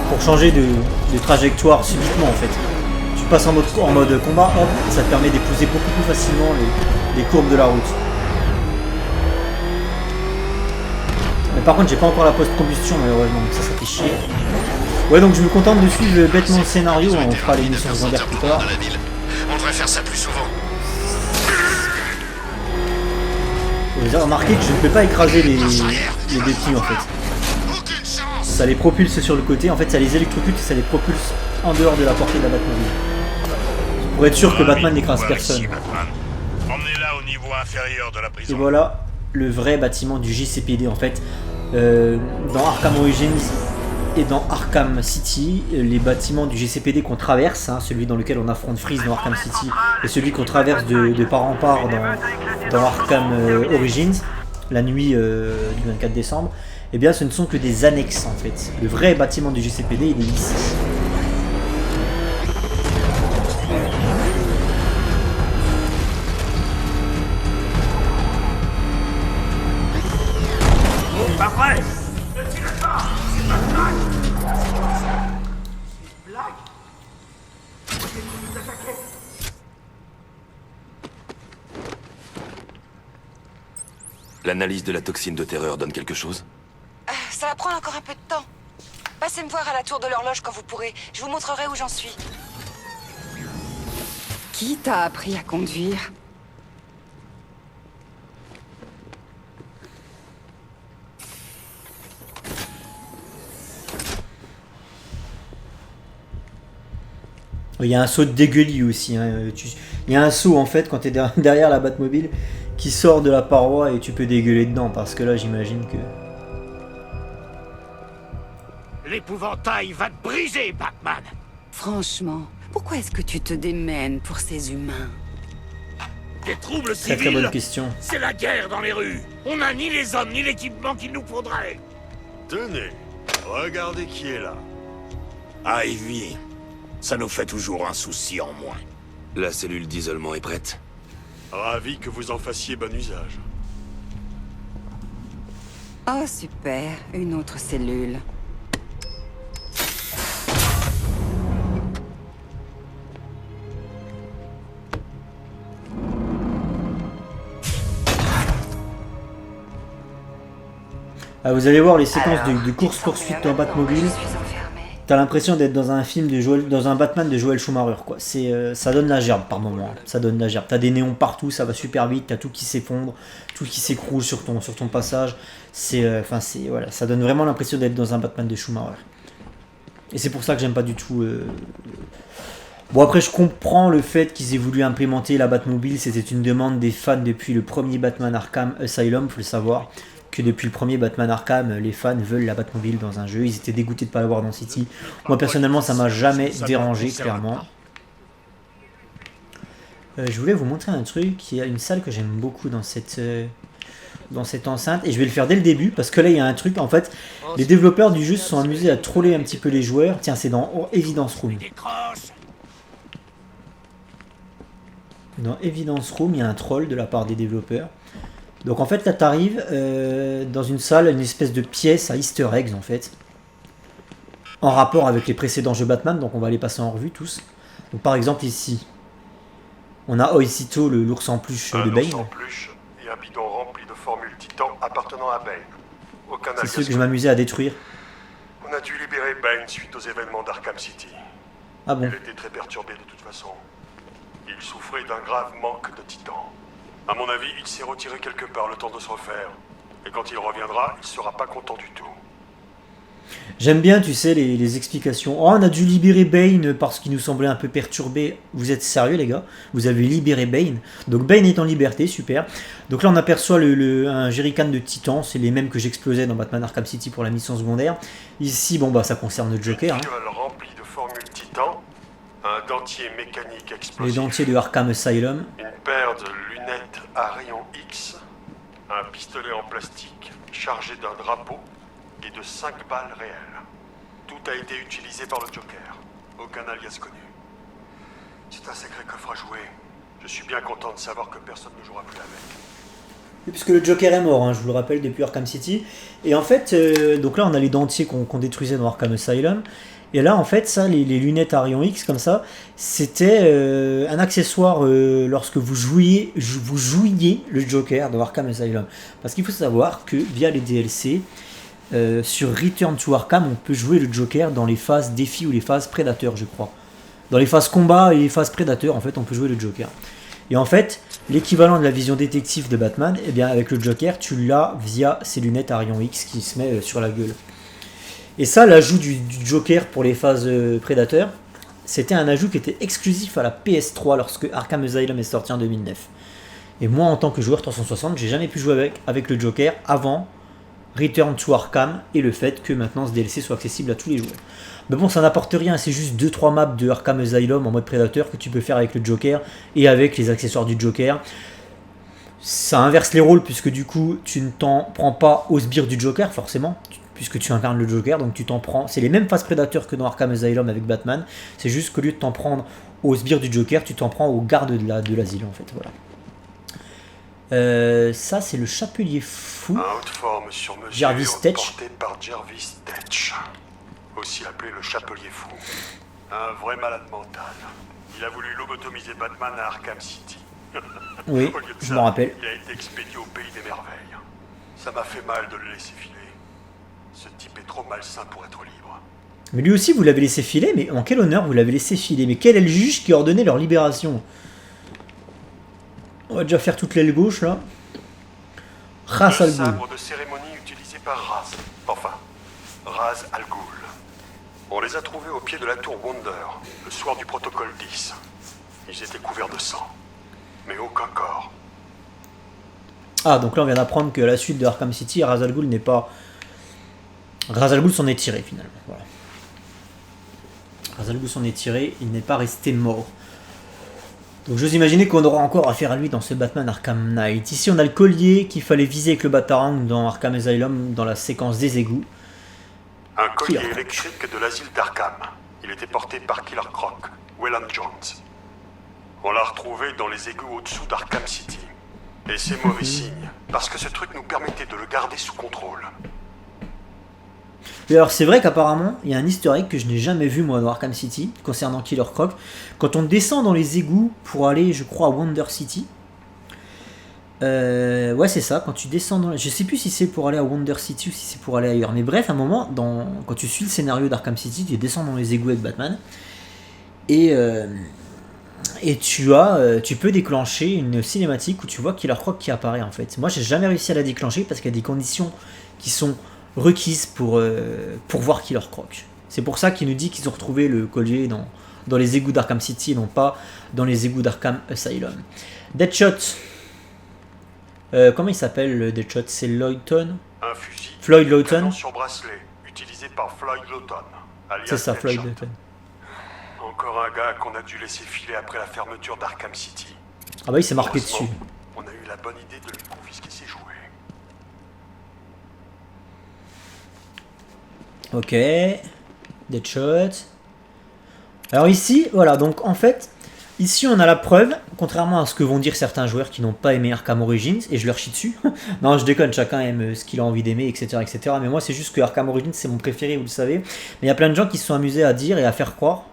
Pour changer de trajectoire subitement en fait. Tu passes en mode combat, hop, ça te permet d'épouser beaucoup plus facilement les courbes de la route. Par contre, j'ai pas encore la post-combustion malheureusement, donc ça fait chier. Ouais, donc je me contente de suivre bêtement le scénario, on fera l'émission secondaire plus tard. On devrait faire ça plus souvent. Vous avez remarqué que je ne peux pas écraser les détenus en fait. Ça les propulse sur le côté, en fait ça les électrocute et ça les propulse en dehors de la portée de la Batmobile. Pour être sûr que Batman n'écrase personne. Emmenez-la au niveau inférieur de la prison. Et voilà le vrai bâtiment du JCPD en fait. Dans Arkham Origins et dans Arkham City, les bâtiments du GCPD qu'on traverse, hein, celui dans lequel on affronte Freeze dans Arkham City et celui qu'on traverse de part en part dans Arkham Origins, la nuit du 24 décembre, eh bien ce ne sont que des annexes en fait. Le vrai bâtiment du GCPD il est ici. Pas prêt! Ne tirez pas! C'est pas une blague! C'est une blague? Vous attaquez! L'analyse de la toxine de terreur donne quelque chose? Ça va prendre encore un peu de temps. Passez me voir à la tour de l'horloge quand vous pourrez. Je vous montrerai où j'en suis. Qui t'a appris à conduire? Il y a un saut de dégueulis aussi. Hein. Il y a un saut en fait quand tu es derrière la Batmobile qui sort de la paroi et tu peux dégueuler dedans parce que là j'imagine que... L'épouvantail va te briser, Batman! Franchement, pourquoi est-ce que tu te démènes pour ces humains? Des troubles Très civils? bonne question. C'est la guerre dans les rues! On n'a ni les hommes ni l'équipement qu'il nous faudrait! Tenez, regardez qui est là. Ivy. Ça nous fait toujours un souci en moins. La cellule d'isolement est prête. Ravi que vous en fassiez bon usage. Oh super, une autre cellule. Ah, vous allez voir les séquences de course-poursuite en Batmobile. T'as l'impression d'être dans un film dans un Batman de Joel Schumacher quoi. Ça donne la gerbe par moment. Ça donne la gerbe. T'as des néons partout, ça va super vite. T'as tout qui s'effondre, tout qui s'écroule sur ton passage. Voilà, ça donne vraiment l'impression d'être dans un Batman de Schumacher. Et c'est pour ça que j'aime pas du tout. Bon après je comprends le fait qu'ils aient voulu implémenter la Batmobile. C'était une demande des fans depuis le premier Batman Arkham Asylum, faut le savoir. Que depuis le premier Batman Arkham, les fans veulent la Batmobile dans un jeu. Ils étaient dégoûtés de ne pas l'avoir dans City. Moi personnellement, ça m'a jamais dérangé, clairement. Je voulais vous montrer un truc. Il y a une salle que j'aime beaucoup dans cette enceinte. Et je vais le faire dès le début, parce que là, il y a un truc. En fait, les développeurs du jeu se sont amusés à troller un petit peu les joueurs. Tiens, c'est dans Evidence Room. Dans Evidence Room, il y a un troll de la part des développeurs. Donc en fait là tu arrives dans une salle, une espèce de pièce à easter eggs en fait. En rapport avec les précédents jeux Batman, donc on va les passer en revue tous. Donc par exemple ici, on a Oisito, l'ours en peluche de Bane. Un ours en peluche et un bidon rempli de formules Titan appartenant à Bane. Aucun C'est ceux que je m'amusais à détruire. On a dû libérer Bane suite aux événements d'Arkham City. Ah bon? Il était très perturbé de toute façon. Il souffrait d'un grave manque de Titan. À mon avis, il s'est retiré quelque part le temps de se refaire. Et quand il reviendra, il sera pas content du tout. J'aime bien, tu sais, les explications. Oh, on a dû libérer Bane parce qu'il nous semblait un peu perturbé. Vous êtes sérieux, les gars? Vous avez libéré Bane? Donc Bane est en liberté, super. Donc là, on aperçoit un jerrycan de Titan. C'est les mêmes que j'explosais dans Batman Arkham City pour la mission secondaire. Ici, bon, bah, ça concerne le Joker. Hein. Rempli de formules Titan, un dentier mécanique explosif. Les dentiers de Arkham Asylum. Une paire de lunettes à rayon X, un pistolet en plastique chargé d'un drapeau et de 5 balles réelles. Tout a été utilisé par le Joker. Aucun alias connu. C'est un sacré coffre à jouer. Je suis bien content de savoir que personne ne jouera plus avec. Puisque le Joker est mort, hein, je vous le rappelle, depuis Arkham City. Et en fait, donc là on a les dentiers qu'on détruisait dans Arkham Asylum. Et là, en fait, ça, les lunettes à rayon X, comme ça, c'était un accessoire lorsque vous jouiez le Joker dans Arkham Asylum. Parce qu'il faut savoir que, via les DLC, sur Return to Arkham, on peut jouer le Joker dans les phases défi ou les phases prédateurs, je crois. Dans les phases combat et les phases prédateurs, en fait, on peut jouer le Joker. Et en fait, l'équivalent de la vision détective de Batman, eh bien, avec le Joker, tu l'as via ses lunettes à rayon X qui se met sur la gueule. Et ça, l'ajout du Joker pour les phases prédateurs, c'était un ajout qui était exclusif à la PS3 lorsque Arkham Asylum est sorti en 2009. Et moi, en tant que joueur 360, j'ai jamais pu jouer avec le Joker avant Return to Arkham et le fait que maintenant ce DLC soit accessible à tous les joueurs. Mais bon, ça n'apporte rien, c'est juste 2-3 maps de Arkham Asylum en mode prédateur que tu peux faire avec le Joker et avec les accessoires du Joker. Ça inverse les rôles puisque du coup, tu ne t'en prends pas au sbire du Joker, forcément, puisque tu incarnes le Joker, donc tu t'en prends. C'est les mêmes phases prédateurs que dans Arkham Asylum avec Batman, c'est juste qu'au lieu de t'en prendre au sbire du Joker, tu t'en prends au garde de l'asile en fait, voilà. Ça c'est le Chapelier Fou. Un haute forme sur mesure Jarvis Tetch. porté par Jarvis Tetch, aussi appelé le Chapelier Fou. Un vrai malade mental. Il a voulu lobotomiser Batman à Arkham City. Oui, Au lieu de je ça, m'en rappelle. Il a été expédié au pays des merveilles. Ça m'a fait mal de le laisser filer. Ce type est trop malsain pour être libre. Mais lui aussi vous l'avez laissé filer, mais en quel honneur vous l'avez laissé filer? Mais quel est le juge qui a ordonné leur libération? On va déjà faire toute l'aile gauche là. Ra's al Ghul. Sabre de cérémonie utilisé par Ra's. Enfin, Ra's al Ghul. On les a trouvés au pied de la tour Wonder, le soir du protocole 10. Ils étaient couverts de sang, mais aucun corps. Ah, donc là on vient d'apprendre que à la suite de Arkham City, Ra's al Ghul n'est pas... Ra's al Ghul s'en est tiré finalement. Voilà. Ra's al Ghul s'en est tiré, il n'est pas resté mort. Donc j'ose imaginer qu'on aura encore affaire à lui dans ce Batman Arkham Knight. Ici on a le collier qu'il fallait viser avec le Batarang dans Arkham Asylum dans la séquence des égouts. Un collier électrique de l'asile d'Arkham. Il était porté par Killer Croc, Wayland Jones. On l'a retrouvé dans les égouts au-dessous d'Arkham City. Et c'est mauvais signe, parce que ce truc nous permettait de le garder sous contrôle. Et alors c'est vrai qu'apparemment, il y a un easter egg que je n'ai jamais vu moi dans Arkham City, concernant Killer Croc. Quand on descend dans les égouts pour aller, je crois, à Wonder City. Ouais c'est ça, quand tu descends dans... Je sais plus si c'est pour aller à Wonder City ou si c'est pour aller ailleurs. Mais bref, à un moment, quand tu suis le scénario d'Arkham City, tu descends dans les égouts avec Batman. Et tu peux déclencher une cinématique où tu vois Killer Croc qui apparaît en fait. Moi j'ai jamais réussi à la déclencher parce qu'il y a des conditions qui sont requises pour voir Killer Croc. C'est pour ça qu'il nous dit qu'ils ont retrouvé le collier dans les égouts d'Arkham City et non pas dans les égouts d'Arkham Asylum. Deadshot. Comment il s'appelle le Deadshot? C'est Lawton? Un fusil. Floyd Lawton. Sur bracelet, utilisé par Floyd Lawton. C'est ça, Floyd Deadshot. Lawton. Encore un gars qu'on a dû laisser filer après la fermeture d'Arkham City. Ah bah il s'est marqué Heureusement, dessus. On a eu la bonne idée de lui confisquer ses jouets. Ok. Deadshot. Alors ici, voilà, donc en fait, ici on a la preuve, contrairement à ce que vont dire certains joueurs qui n'ont pas aimé Arkham Origins, et je leur chie dessus. Non, je déconne, chacun aime ce qu'il a envie d'aimer, etc., etc. Mais moi c'est juste que Arkham Origins c'est mon préféré, vous le savez. Mais il y a plein de gens qui se sont amusés à dire et à faire croire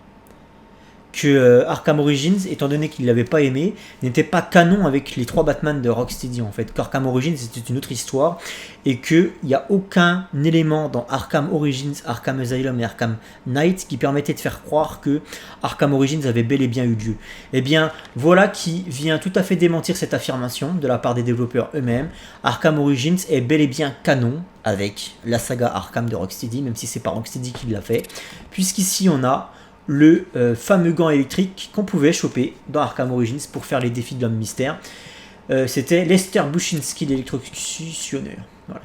que Arkham Origins, étant donné qu'ils ne l'avaient pas aimé, n'était pas canon avec les 3 Batman de Rocksteady en fait. Qu'Arkham Origins c'était une autre histoire et qu'il n'y a aucun élément dans Arkham Origins, Arkham Asylum et Arkham Knight qui permettait de faire croire que Arkham Origins avait bel et bien eu lieu. Et bien voilà qui vient tout à fait démentir cette affirmation de la part des développeurs eux-mêmes. Arkham Origins est bel et bien canon avec la saga Arkham de Rocksteady, même si c'est pas Rocksteady qui l'a fait, puisqu'ici on a le fameux gant électrique qu'on pouvait choper dans Arkham Origins pour faire les défis de l'homme mystère. C'était Lester Bushinsky, l'électrocutionneur. Voilà.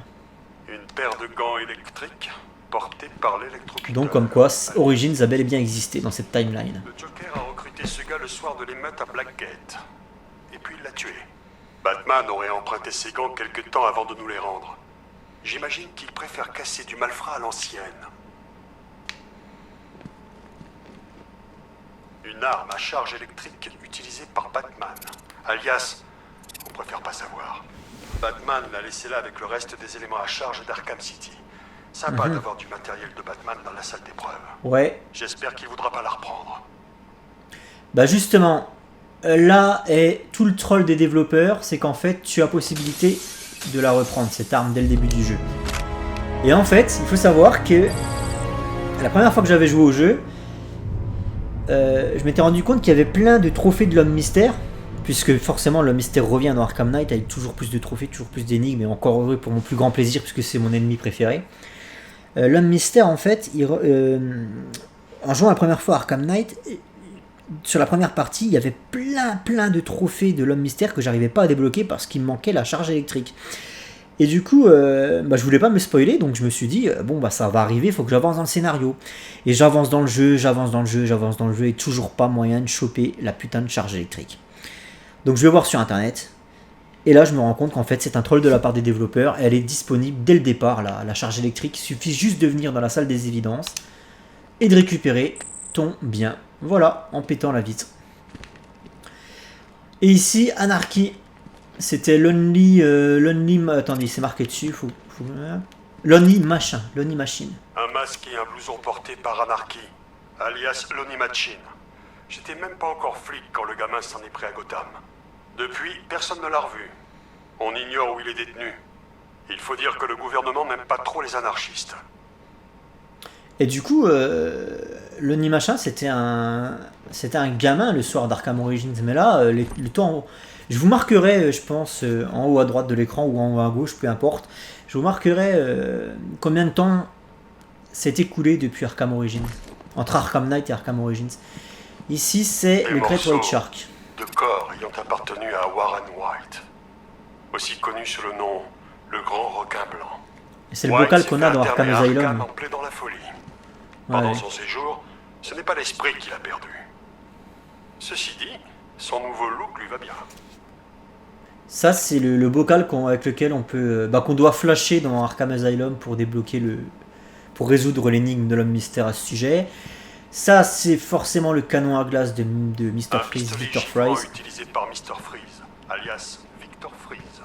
Une paire de gants électriques portés par l'électrocuteur. Donc comme quoi, Origins a bel et bien existé dans cette timeline. Le Joker a recruté ce gars le soir de l'émeute à Blackgate. Et puis il l'a tué. Batman aurait emprunté ses gants quelque temps avant de nous les rendre. J'imagine qu'il préfère casser du malfrat à l'ancienne. Une arme à charge électrique utilisée par Batman. Alias, on préfère pas savoir. Batman l'a laissé là avec le reste des éléments à charge d'Arkham City. Sympa d'avoir du matériel de Batman dans la salle d'épreuve. Ouais. J'espère qu'il voudra pas la reprendre. Bah justement, là est tout le troll des développeurs, c'est qu'en fait tu as possibilité de la reprendre cette arme dès le début du jeu. Et en fait, il faut savoir que la première fois que j'avais joué au jeu, je m'étais rendu compte qu'il y avait plein de trophées de l'homme mystère, puisque forcément l'homme mystère revient dans Arkham Knight avec toujours plus de trophées, toujours plus d'énigmes, et encore heureux pour mon plus grand plaisir, puisque c'est mon ennemi préféré. L'homme mystère, en fait, en jouant la première fois à Arkham Knight, sur la première partie, il y avait plein de trophées de l'homme mystère que j'arrivais pas à débloquer parce qu'il me manquait la charge électrique. Et du coup, je voulais pas me spoiler, donc je me suis dit, bon bah ça va arriver, il faut que j'avance dans le scénario. Et j'avance dans le jeu, et toujours pas moyen de choper la putain de charge électrique. Donc je vais voir sur internet, et là je me rends compte qu'en fait c'est un troll de la part des développeurs, et elle est disponible dès le départ, la charge électrique. Il suffit juste de venir dans la salle des évidences, et de récupérer ton bien. Voilà, en pétant la vitre. Et ici, Anarchy. C'était Lonely... attendez, c'est marqué dessus. Lonely Machine. Un masque et un blouson porté par Anarchy, alias Lonely Machine. J'étais même pas encore flic quand le gamin s'en est pris à Gotham. Depuis, personne ne l'a revu. On ignore où il est détenu. Il faut dire que le gouvernement n'aime pas trop les anarchistes. Et du coup, Lonely Machine, c'était un gamin le soir d'Arkham Origins. Mais là, le temps... Je vous marquerai, je pense, en haut à droite de l'écran ou en haut à gauche, peu importe. Je vous marquerai combien de temps s'est écoulé depuis Arkham Origins. Entre Arkham Knight et Arkham Origins. Ici, c'est le Great White Shark. De corps ayant appartenu à Warren White. Aussi connu sous le nom le Grand Requin Blanc. Et c'est le bocal qu'on a dans Arkham Asylum. En plein dans la folie. Pendant son séjour, ce n'est pas l'esprit qu'il a perdu. Ceci dit, son nouveau look lui va bien. Ça, c'est le bocal avec lequel on peut, qu'on doit flasher dans Arkham Asylum pour débloquer pour résoudre l'énigme de l'homme mystère à ce sujet. Ça, c'est forcément le canon à glace de Mr. Freeze, Victor Freeze. Utilisé par Mr. Freeze, alias Victor Freeze.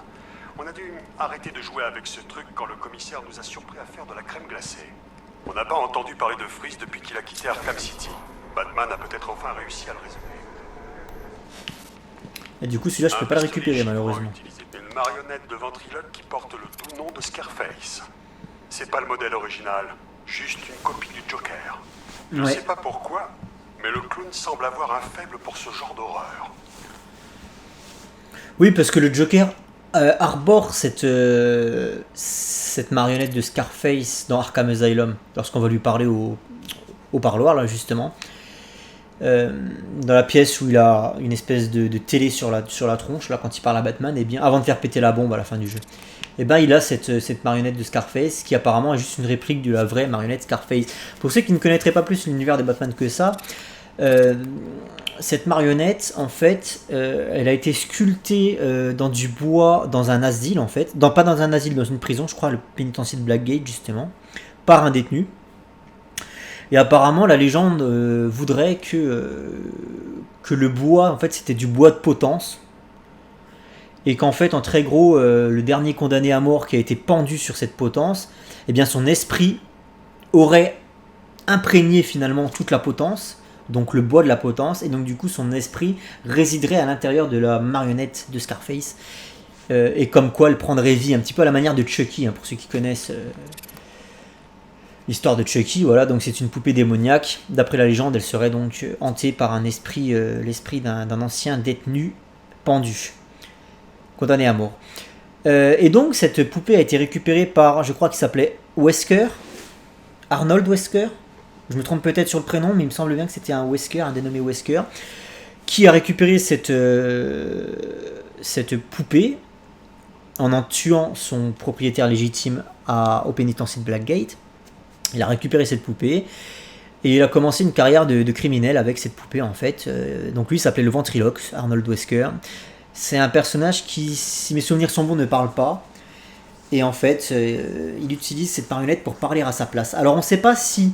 On a dû arrêter de jouer avec ce truc quand le commissaire nous a surpris à faire de la crème glacée. On n'a pas entendu parler de Freeze depuis qu'il a quitté Arkham City. Batman a peut-être enfin réussi à le résoudre. Et du coup, celui-là, je peux pas le récupérer, malheureusement. Une marionnette de ventriloque qui porte le doux nom de Scarface. C'est pas le modèle original, juste une copie du Joker. Je sais pas pourquoi, mais le clown semble avoir un faible pour ce genre d'horreur. Oui, parce que le Joker arbore cette marionnette de Scarface dans Arkham Asylum, lorsqu'on va lui parler au parloir, là, justement. Dans la pièce où il a une espèce de télé sur la tronche, là, quand il parle à Batman, et bien avant de faire péter la bombe à la fin du jeu, et ben il a cette marionnette de Scarface qui apparemment est juste une réplique de la vraie marionnette Scarface. Pour ceux qui ne connaîtraient pas plus l'univers de Batman que ça, cette marionnette, en fait, elle a été sculptée dans du bois, dans un asile, en fait, pas dans un asile, dans une prison, je crois, le pénitencier de Blackgate, justement, par un détenu. Et apparemment, la légende voudrait que le bois, en fait, c'était du bois de potence. Et qu'en fait, en très gros, le dernier condamné à mort qui a été pendu sur cette potence, eh bien, son esprit aurait imprégné finalement toute la potence, donc le bois de la potence, et donc du coup, son esprit résiderait à l'intérieur de la marionnette de Scarface. Et comme quoi, elle prendrait vie un petit peu à la manière de Chucky, hein, pour ceux qui connaissent... l'histoire de Chucky, voilà, donc c'est une poupée démoniaque. D'après la légende, elle serait donc hantée par un esprit, l'esprit d'un ancien détenu pendu, condamné à mort. Et donc cette poupée a été récupérée par, je crois qu'il s'appelait Wesker, Arnold Wesker. Je me trompe peut-être sur le prénom, mais il me semble bien que c'était un Wesker, un dénommé Wesker, qui a récupéré cette poupée en tuant son propriétaire légitime au pénitencier de Blackgate. Il a récupéré cette poupée et il a commencé une carrière de criminel avec cette poupée, en fait. Donc lui, il s'appelait le ventriloque, Arnold Wesker. C'est un personnage qui, si mes souvenirs sont bons, ne parle pas. Et en fait, il utilise cette marionnette pour parler à sa place. Alors on ne sait pas si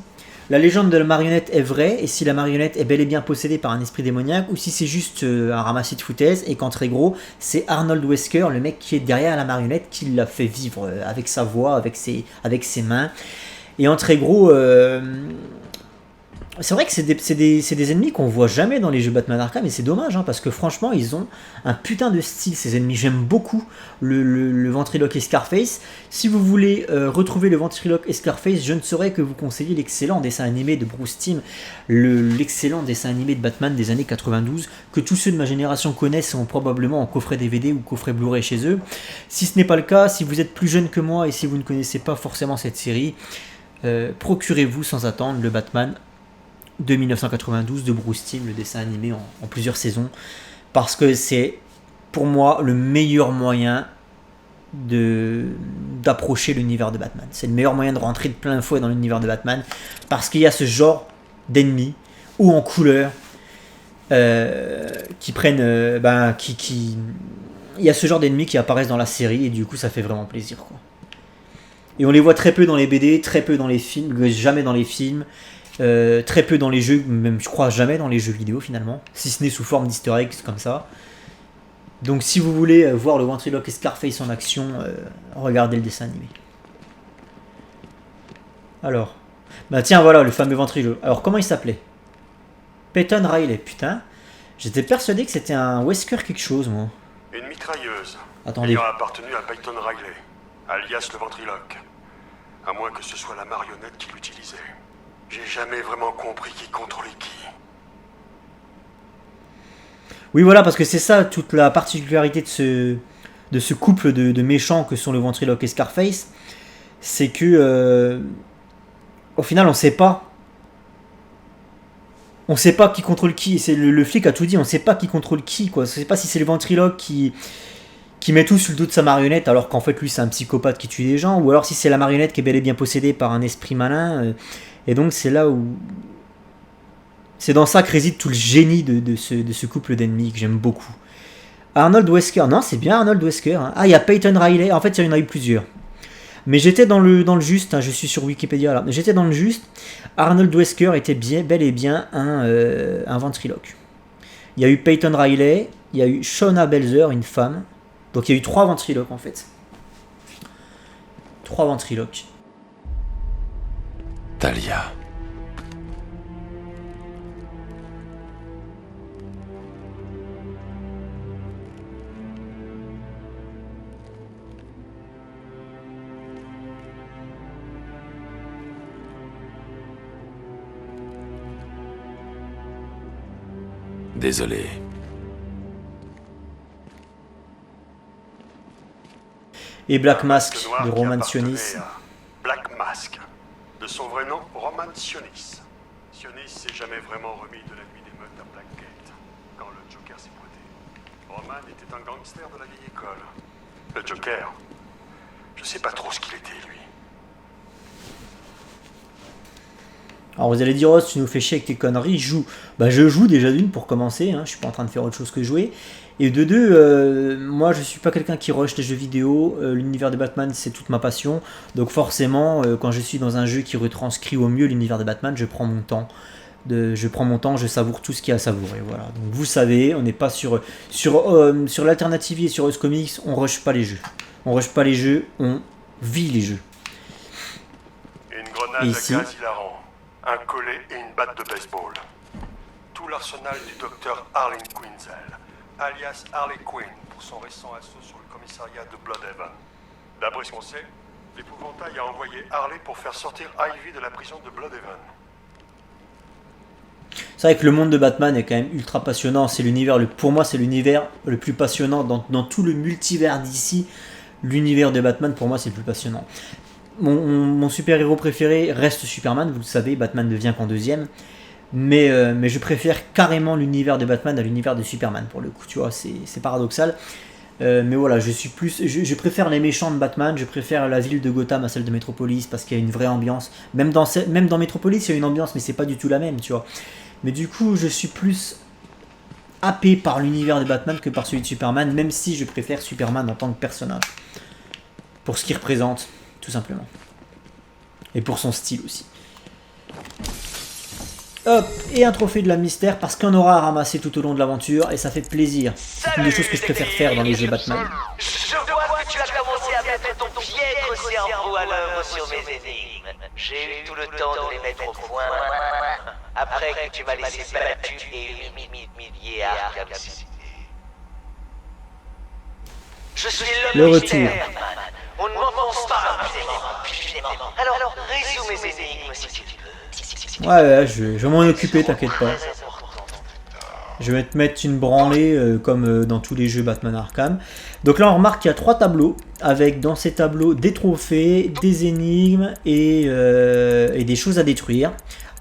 la légende de la marionnette est vraie et si la marionnette est bel et bien possédée par un esprit démoniaque ou si c'est juste un ramassis de foutaises et qu'en très gros, c'est Arnold Wesker, le mec qui est derrière la marionnette, qui l'a fait vivre avec sa voix, avec ses mains. Et en très gros, c'est vrai que c'est des ennemis qu'on voit jamais dans les jeux Batman Arkham, et c'est dommage, hein, parce que franchement, ils ont un putain de style, ces ennemis. J'aime beaucoup le Ventriloque et Scarface. Si vous voulez retrouver le Ventriloque et Scarface, je ne saurais que vous conseiller l'excellent dessin animé de Bruce Timm, l'excellent dessin animé de Batman des années 92, que tous ceux de ma génération connaissent et ont probablement en coffret DVD ou coffret Blu-ray chez eux. Si ce n'est pas le cas, si vous êtes plus jeune que moi et si vous ne connaissez pas forcément cette série, procurez-vous sans attendre le Batman de 1992 de Bruce Timm, le dessin animé en plusieurs saisons, parce que c'est pour moi le meilleur moyen d'approcher l'univers de Batman. C'est le meilleur moyen de rentrer de plein fouet dans l'univers de Batman, parce qu'il y a ce genre d'ennemis ou en couleur qui prennent il y a ce genre d'ennemis qui apparaissent dans la série, et du coup ça fait vraiment plaisir, quoi. Et on les voit très peu dans les BD, très peu dans les films, jamais dans les films, très peu dans les jeux, même je crois jamais dans les jeux vidéo finalement, si ce n'est sous forme d'easter eggs comme ça. Donc si vous voulez voir le Ventriloque et Scarface en action, regardez le dessin animé. Alors, bah tiens voilà le fameux Ventriloque. Alors comment il s'appelait? Peyton Riley, putain. J'étais persuadé que c'était un Wesker quelque chose, moi. Une mitrailleuse. Attendez. Ayant appartenu à Peyton Riley, alias le Ventriloque. À moins que ce soit la marionnette qui l'utilisait. J'ai jamais vraiment compris qui contrôlait qui. Oui, voilà, parce que c'est ça toute la particularité de ce couple de méchants que sont le Ventriloque et Scarface. C'est que, au final, on sait pas. On sait pas qui contrôle qui. C'est le flic a tout dit, on sait pas qui contrôle qui, quoi. On sait pas si c'est le Ventriloque qui met tout sur le dos de sa marionnette, alors qu'en fait, lui, c'est un psychopathe qui tue des gens. Ou alors si c'est la marionnette qui est bel et bien possédée par un esprit malin. Et donc c'est là où... C'est dans ça que réside tout le génie de ce couple d'ennemis que j'aime beaucoup. Arnold Wesker, non c'est bien Arnold Wesker. Hein. Ah il y a Peyton Riley, en fait il y en a eu plusieurs. Mais j'étais dans le juste, hein, je suis sur Wikipédia là. J'étais dans le juste, Arnold Wesker était bel et bien un ventriloque. Il y a eu Peyton Riley, il y a eu Shawna Belzer, une femme. Donc il y a eu 3 ventriloques en fait. 3 ventriloques. Talia. Désolé. Et Black Mask de Roman Sionis. Black Mask. De son vrai nom, Roman Sionis. Sionis s'est jamais vraiment remis de la nuit d'émeute à Blackgate, quand le Joker s'est pointé. Roman était un gangster de la vieille école. Le Joker, je sais pas trop ce qu'il était, lui. Alors vous allez dire, oh, tu nous fais chier avec tes conneries, je joue. Bah je joue déjà d'une pour commencer, hein, je suis pas en train de faire autre chose que jouer. Et de deux, moi je suis pas quelqu'un qui rush les jeux vidéo, l'univers de Batman c'est toute ma passion. Donc forcément, quand je suis dans un jeu qui retranscrit au mieux l'univers de Batman, je prends mon temps. Je savoure tout ce qu'il y a à savourer. Voilà. Donc vous savez, on n'est pas sur l'Alternative et sur Us Comics, on rush pas les jeux. On rush pas les jeux, on vit les jeux. Une grenade à gaz hilarant, un collet et une batte de baseball. Tout l'arsenal du docteur Harley Quinzel, alias Harley Quinn, pour son récent assaut sur le commissariat de Bloodhaven. D'après ce qu'on sait, l'épouvantail a envoyé Harley pour faire sortir Ivy de la prison de Bloodhaven. C'est vrai que le monde de Batman est quand même ultra passionnant. C'est l'univers, pour moi, c'est l'univers le plus passionnant dans tout le multivers d'ici. L'univers de Batman, pour moi, c'est le plus passionnant. Mon super-héros préféré reste Superman, vous le savez, Batman ne vient qu'en deuxième. Mais je préfère carrément l'univers de Batman à l'univers de Superman, pour le coup, tu vois, c'est paradoxal. Mais voilà, je préfère les méchants de Batman, je préfère la ville de Gotham à celle de Metropolis, parce qu'il y a une vraie ambiance. Même dans Metropolis, il y a une ambiance, mais c'est pas du tout la même, tu vois. Mais du coup, je suis plus happé par l'univers de Batman que par celui de Superman, même si je préfère Superman en tant que personnage. Pour ce qu'il représente, tout simplement. Et pour son style aussi. Hop, et un trophée de la mystère, parce qu'on aura à ramasser tout au long de l'aventure, et ça fait plaisir. C'est une des choses que je préfère faire dans les jeux Batman. Je vois que tu as commencé à mettre ton piètre cerveau à l'œuvre sur mes énigmes. J'ai eu tout le temps de les mettre au point. Après que tu m'as laissé battu et humilié à Arkham City. Je suis Le l'homme retour. mystère, Batman. On ne m'enfonce pas impunément. Alors, résous mes énigmes si tu veux. Ouais, je vais m'en occuper, t'inquiète pas. Je vais te mettre une branlée comme dans tous les jeux Batman Arkham. Donc là on remarque qu'il y a 3 tableaux avec dans ces tableaux des trophées, des énigmes et des choses à détruire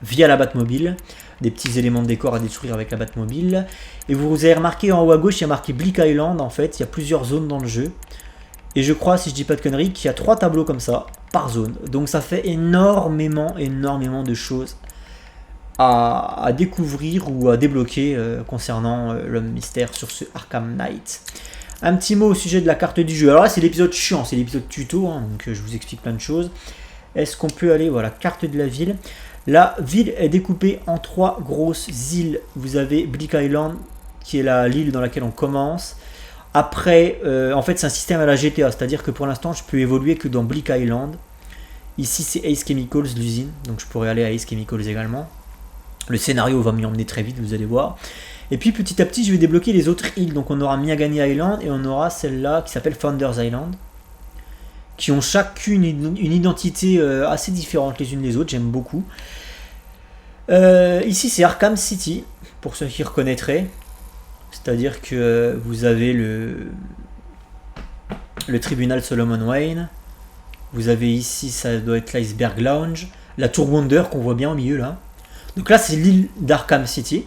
via la Batmobile. Des petits éléments de décor à détruire avec la Batmobile. Et vous avez remarqué en haut à gauche il y a marqué Bleak Island. En fait il y a plusieurs zones dans le jeu. Et je crois, si je dis pas de conneries, qu'il y a 3 tableaux comme ça par zone. Donc ça fait énormément de choses à découvrir ou à débloquer concernant l'homme mystère sur ce Arkham Knight. Un petit mot au sujet de la carte du jeu. Alors là c'est l'épisode chiant, c'est l'épisode tuto, hein, donc je vous explique plein de choses. Est-ce qu'on peut aller, voilà, carte de la ville. La ville est découpée en 3 grosses îles. Vous avez Bleak Island qui est l'île dans laquelle on commence. Après, en fait c'est un système à la GTA, c'est-à-dire que pour l'instant je peux évoluer que dans Bleak Island. Ici c'est Ace Chemicals, l'usine, donc je pourrais aller à Ace Chemicals également. Le scénario va m'y emmener très vite, vous allez voir. Et puis petit à petit, je vais débloquer les autres îles. Donc on aura Miagani Island et on aura celle-là qui s'appelle Founders Island. Qui ont chacune une identité assez différente les unes des autres, j'aime beaucoup. Ici c'est Arkham City, pour ceux qui reconnaîtraient. C'est-à-dire que vous avez le tribunal Solomon Wayne. Vous avez ici, ça doit être l'Iceberg Lounge. La Tour Wonder qu'on voit bien au milieu là. Donc là c'est l'île d'Arkham City,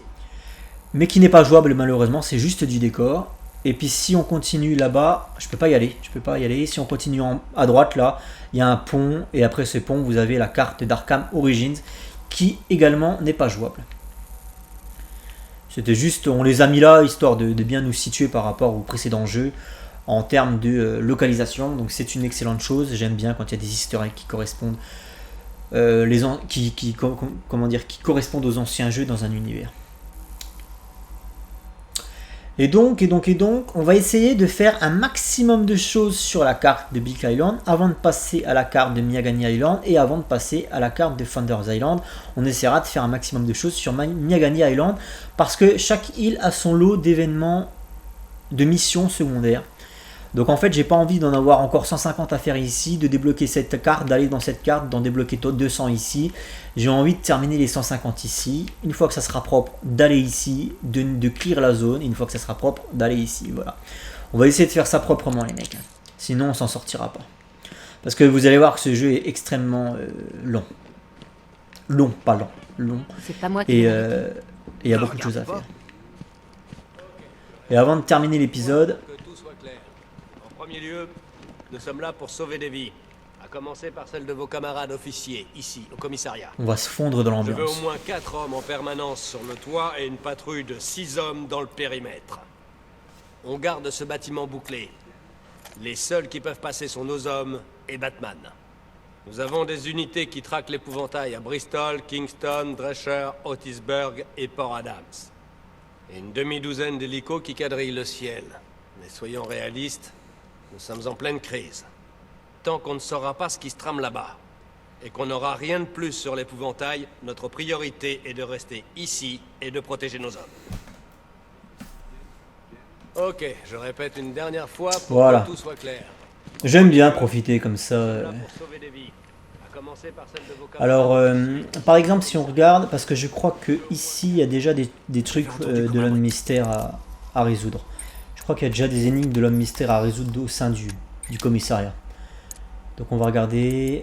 mais qui n'est pas jouable malheureusement, c'est juste du décor. Et puis si on continue là-bas, je peux pas y aller, si on continue à droite là, il y a un pont, et après ce pont vous avez la carte d'Arkham Origins, qui également n'est pas jouable. C'était juste, on les a mis là, histoire de bien nous situer par rapport au précédent jeu, en termes de localisation, donc c'est une excellente chose, j'aime bien quand il y a des easter eggs qui correspondent qui correspondent aux anciens jeux dans un univers. Et donc, on va essayer de faire un maximum de choses sur la carte de Bleak Island avant de passer à la carte de Miagani Island et avant de passer à la carte de Founders Island. On essaiera de faire un maximum de choses sur Miagani Island parce que chaque île a son lot d'événements, de missions secondaires. Donc en fait j'ai pas envie d'en avoir encore 150 à faire ici, de débloquer cette carte, d'aller dans cette carte, d'en débloquer 200 ici. J'ai envie de terminer les 150 ici. Une fois que ça sera propre, d'aller ici, de clear la zone. Une fois que ça sera propre, d'aller ici. Voilà. On va essayer de faire ça proprement les mecs. Sinon on s'en sortira pas. Parce que vous allez voir que ce jeu est extrêmement long. Long, pas lent. Long. C'est pas moi qui et il y a beaucoup de choses à faire. Et avant de terminer l'épisode... En premier lieu, nous sommes là pour sauver des vies. À commencer par celle de vos camarades officiers, ici, au commissariat. On va se fondre dans Je veux l'ambiance. au moins 4 hommes en permanence sur le toit et une patrouille de 6 hommes dans le périmètre. On garde ce bâtiment bouclé. Les seuls qui peuvent passer sont nos hommes et Batman. Nous avons des unités qui traquent l'épouvantail à Bristol, Kingston, Drescher, Otisburg et Port Adams. Et une demi-douzaine d'hélicos qui quadrillent le ciel. Mais soyons réalistes, nous sommes en pleine crise. Tant qu'on ne saura pas ce qui se trame là-bas, et qu'on n'aura rien de plus sur l'épouvantail, notre priorité est de rester ici et de protéger nos hommes. Ok, je répète une dernière fois pour Voilà. que tout soit clair. J'aime bien profiter comme ça. Alors, par exemple, si on regarde, parce que je crois que ici il y a déjà des trucs de l'homme mystère à résoudre. Je crois qu'il y a déjà des énigmes de l'homme mystère à résoudre au sein du commissariat. Donc on va regarder.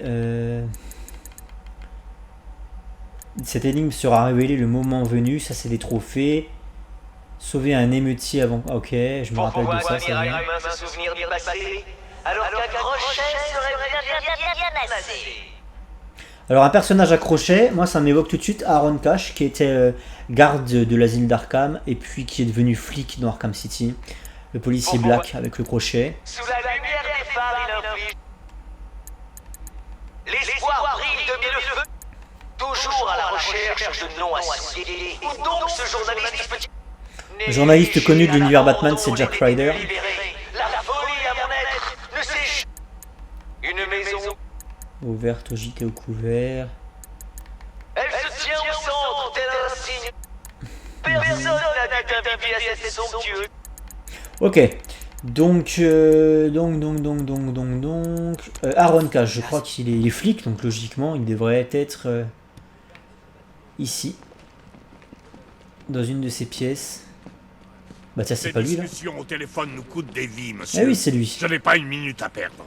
Cette énigme sera révélée le moment venu. Ça c'est des trophées. Sauver un émeutier avant. Ok, je me rappelle de ça. Ça vient. Se souvenir du passé, alors qu'un crochet serait bien assez. Alors un personnage à crochet, moi ça m'évoque tout de suite Aaron Cash qui était garde de l'asile d'Arkham et puis qui est devenu flic dans Arkham City. Le policier Black avec le crochet. Sous la lumière des phares, il inflige. L'espoir brille de mille feux. Toujours à la recherche de noms à souiller. Où donc ce journaliste petit. Le journaliste connu de l'univers Batman, c'est Jack Ryder. La folie à mon être ne sait. Une maison. Ouverte au gîte et au couvert. Elle se tient au centre, tel un assez somptueux. Ok. Donc, Aaron Cash, je crois qu'il est flic, donc logiquement, il devrait être ici, dans une de ces pièces. Bah tiens, c'est pas lui là. Ces discussions au téléphone nous coûtent des vies, monsieur. Ah oui, c'est lui. Je n'ai pas une minute à perdre.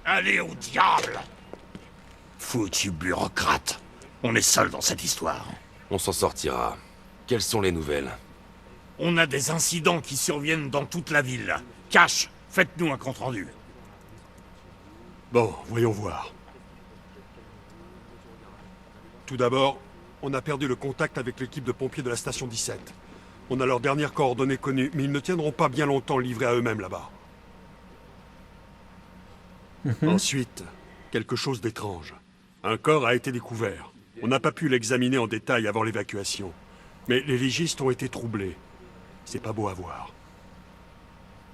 Allez au diable! Foutu bureaucrate. On est seul dans cette histoire. On s'en sortira. Quelles sont les nouvelles? On a des incidents qui surviennent dans toute la ville. Cash, faites-nous un compte-rendu. Bon, voyons voir. Tout d'abord, on a perdu le contact avec l'équipe de pompiers de la station 17. On a leurs dernières coordonnées connues, mais ils ne tiendront pas bien longtemps livrés à eux-mêmes là-bas. Ensuite, quelque chose d'étrange. Un corps a été découvert. On n'a pas pu l'examiner en détail avant l'évacuation. Mais les légistes ont été troublés. C'est pas beau à voir.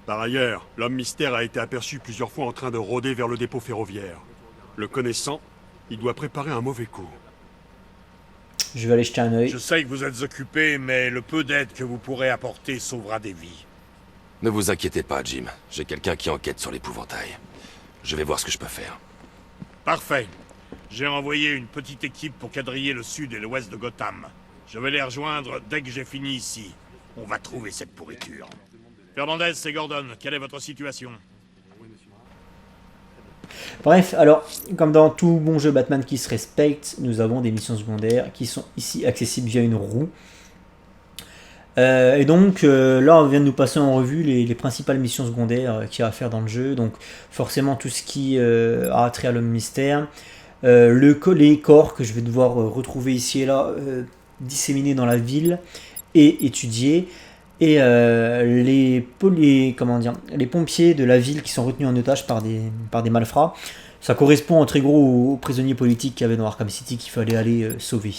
Par ailleurs, l'homme mystère a été aperçu plusieurs fois en train de rôder vers le dépôt ferroviaire. Le connaissant, il doit préparer un mauvais coup. Je vais aller jeter un œil. Je sais que vous êtes occupé, mais le peu d'aide que vous pourrez apporter sauvera des vies. Ne vous inquiétez pas, Jim. J'ai quelqu'un qui enquête sur l'épouvantail. Je vais voir ce que je peux faire. Parfait. J'ai envoyé une petite équipe pour quadriller le sud et l'ouest de Gotham. Je vais les rejoindre dès que j'ai fini ici. On va trouver cette pourriture. Fernandez et Gordon, quelle est votre situation? Bref, alors, comme dans tout bon jeu Batman qui se respecte, nous avons des missions secondaires qui sont ici accessibles via une roue. Et donc, là, on vient de nous passer en revue les principales missions secondaires qu'il y a à faire dans le jeu. Donc, forcément, tout ce qui a trait à l'homme mystère. Les corps que je vais devoir retrouver ici et là, disséminés dans la ville et étudier. Et les pompiers de la ville qui sont retenus en otage par des malfrats. Ça correspond en très gros aux prisonniers politiques qu'il y avait dans Arkham City qu'il fallait aller sauver.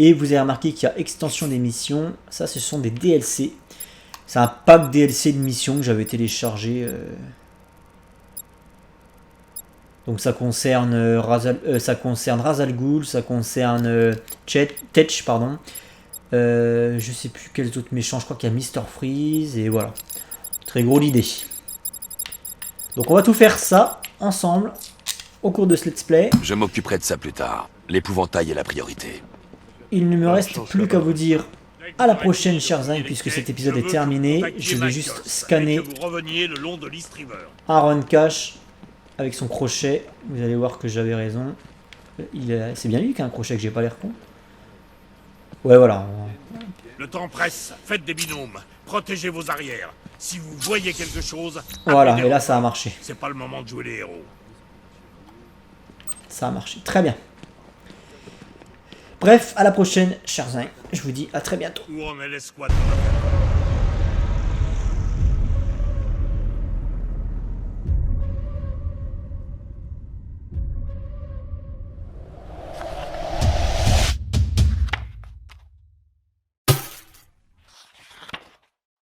Et vous avez remarqué qu'il y a extension des missions. Ça, ce sont des DLC. C'est un pack DLC de missions que j'avais téléchargé. Donc ça concerne Ra's al Ghul, ça concerne Tetch, pardon. Je sais plus quels autres méchants, je crois qu'il y a Mr. Freeze, et voilà. Très gros l'idée. Donc on va tout faire ça, ensemble, au cours de ce let's play. Je m'occuperai de ça plus tard. L'épouvantail est la priorité. Il ne me reste plus qu'à vous dire à la prochaine, chers amis, puisque cet épisode est terminé. Je vais juste scanner Aaron Cash avec son crochet. Vous allez voir que j'avais raison. C'est bien lui qui a un crochet, que j'ai pas l'air con. Ouais, voilà. Le temps presse, faites des binômes, protégez vos arrières. Si vous voyez quelque chose... Voilà, et là ça a marché. C'est pas le moment de jouer les héros. Ça a marché, très bien. Bref, à la prochaine, chers amis. Je vous dis à très bientôt. Où en est l'escouade?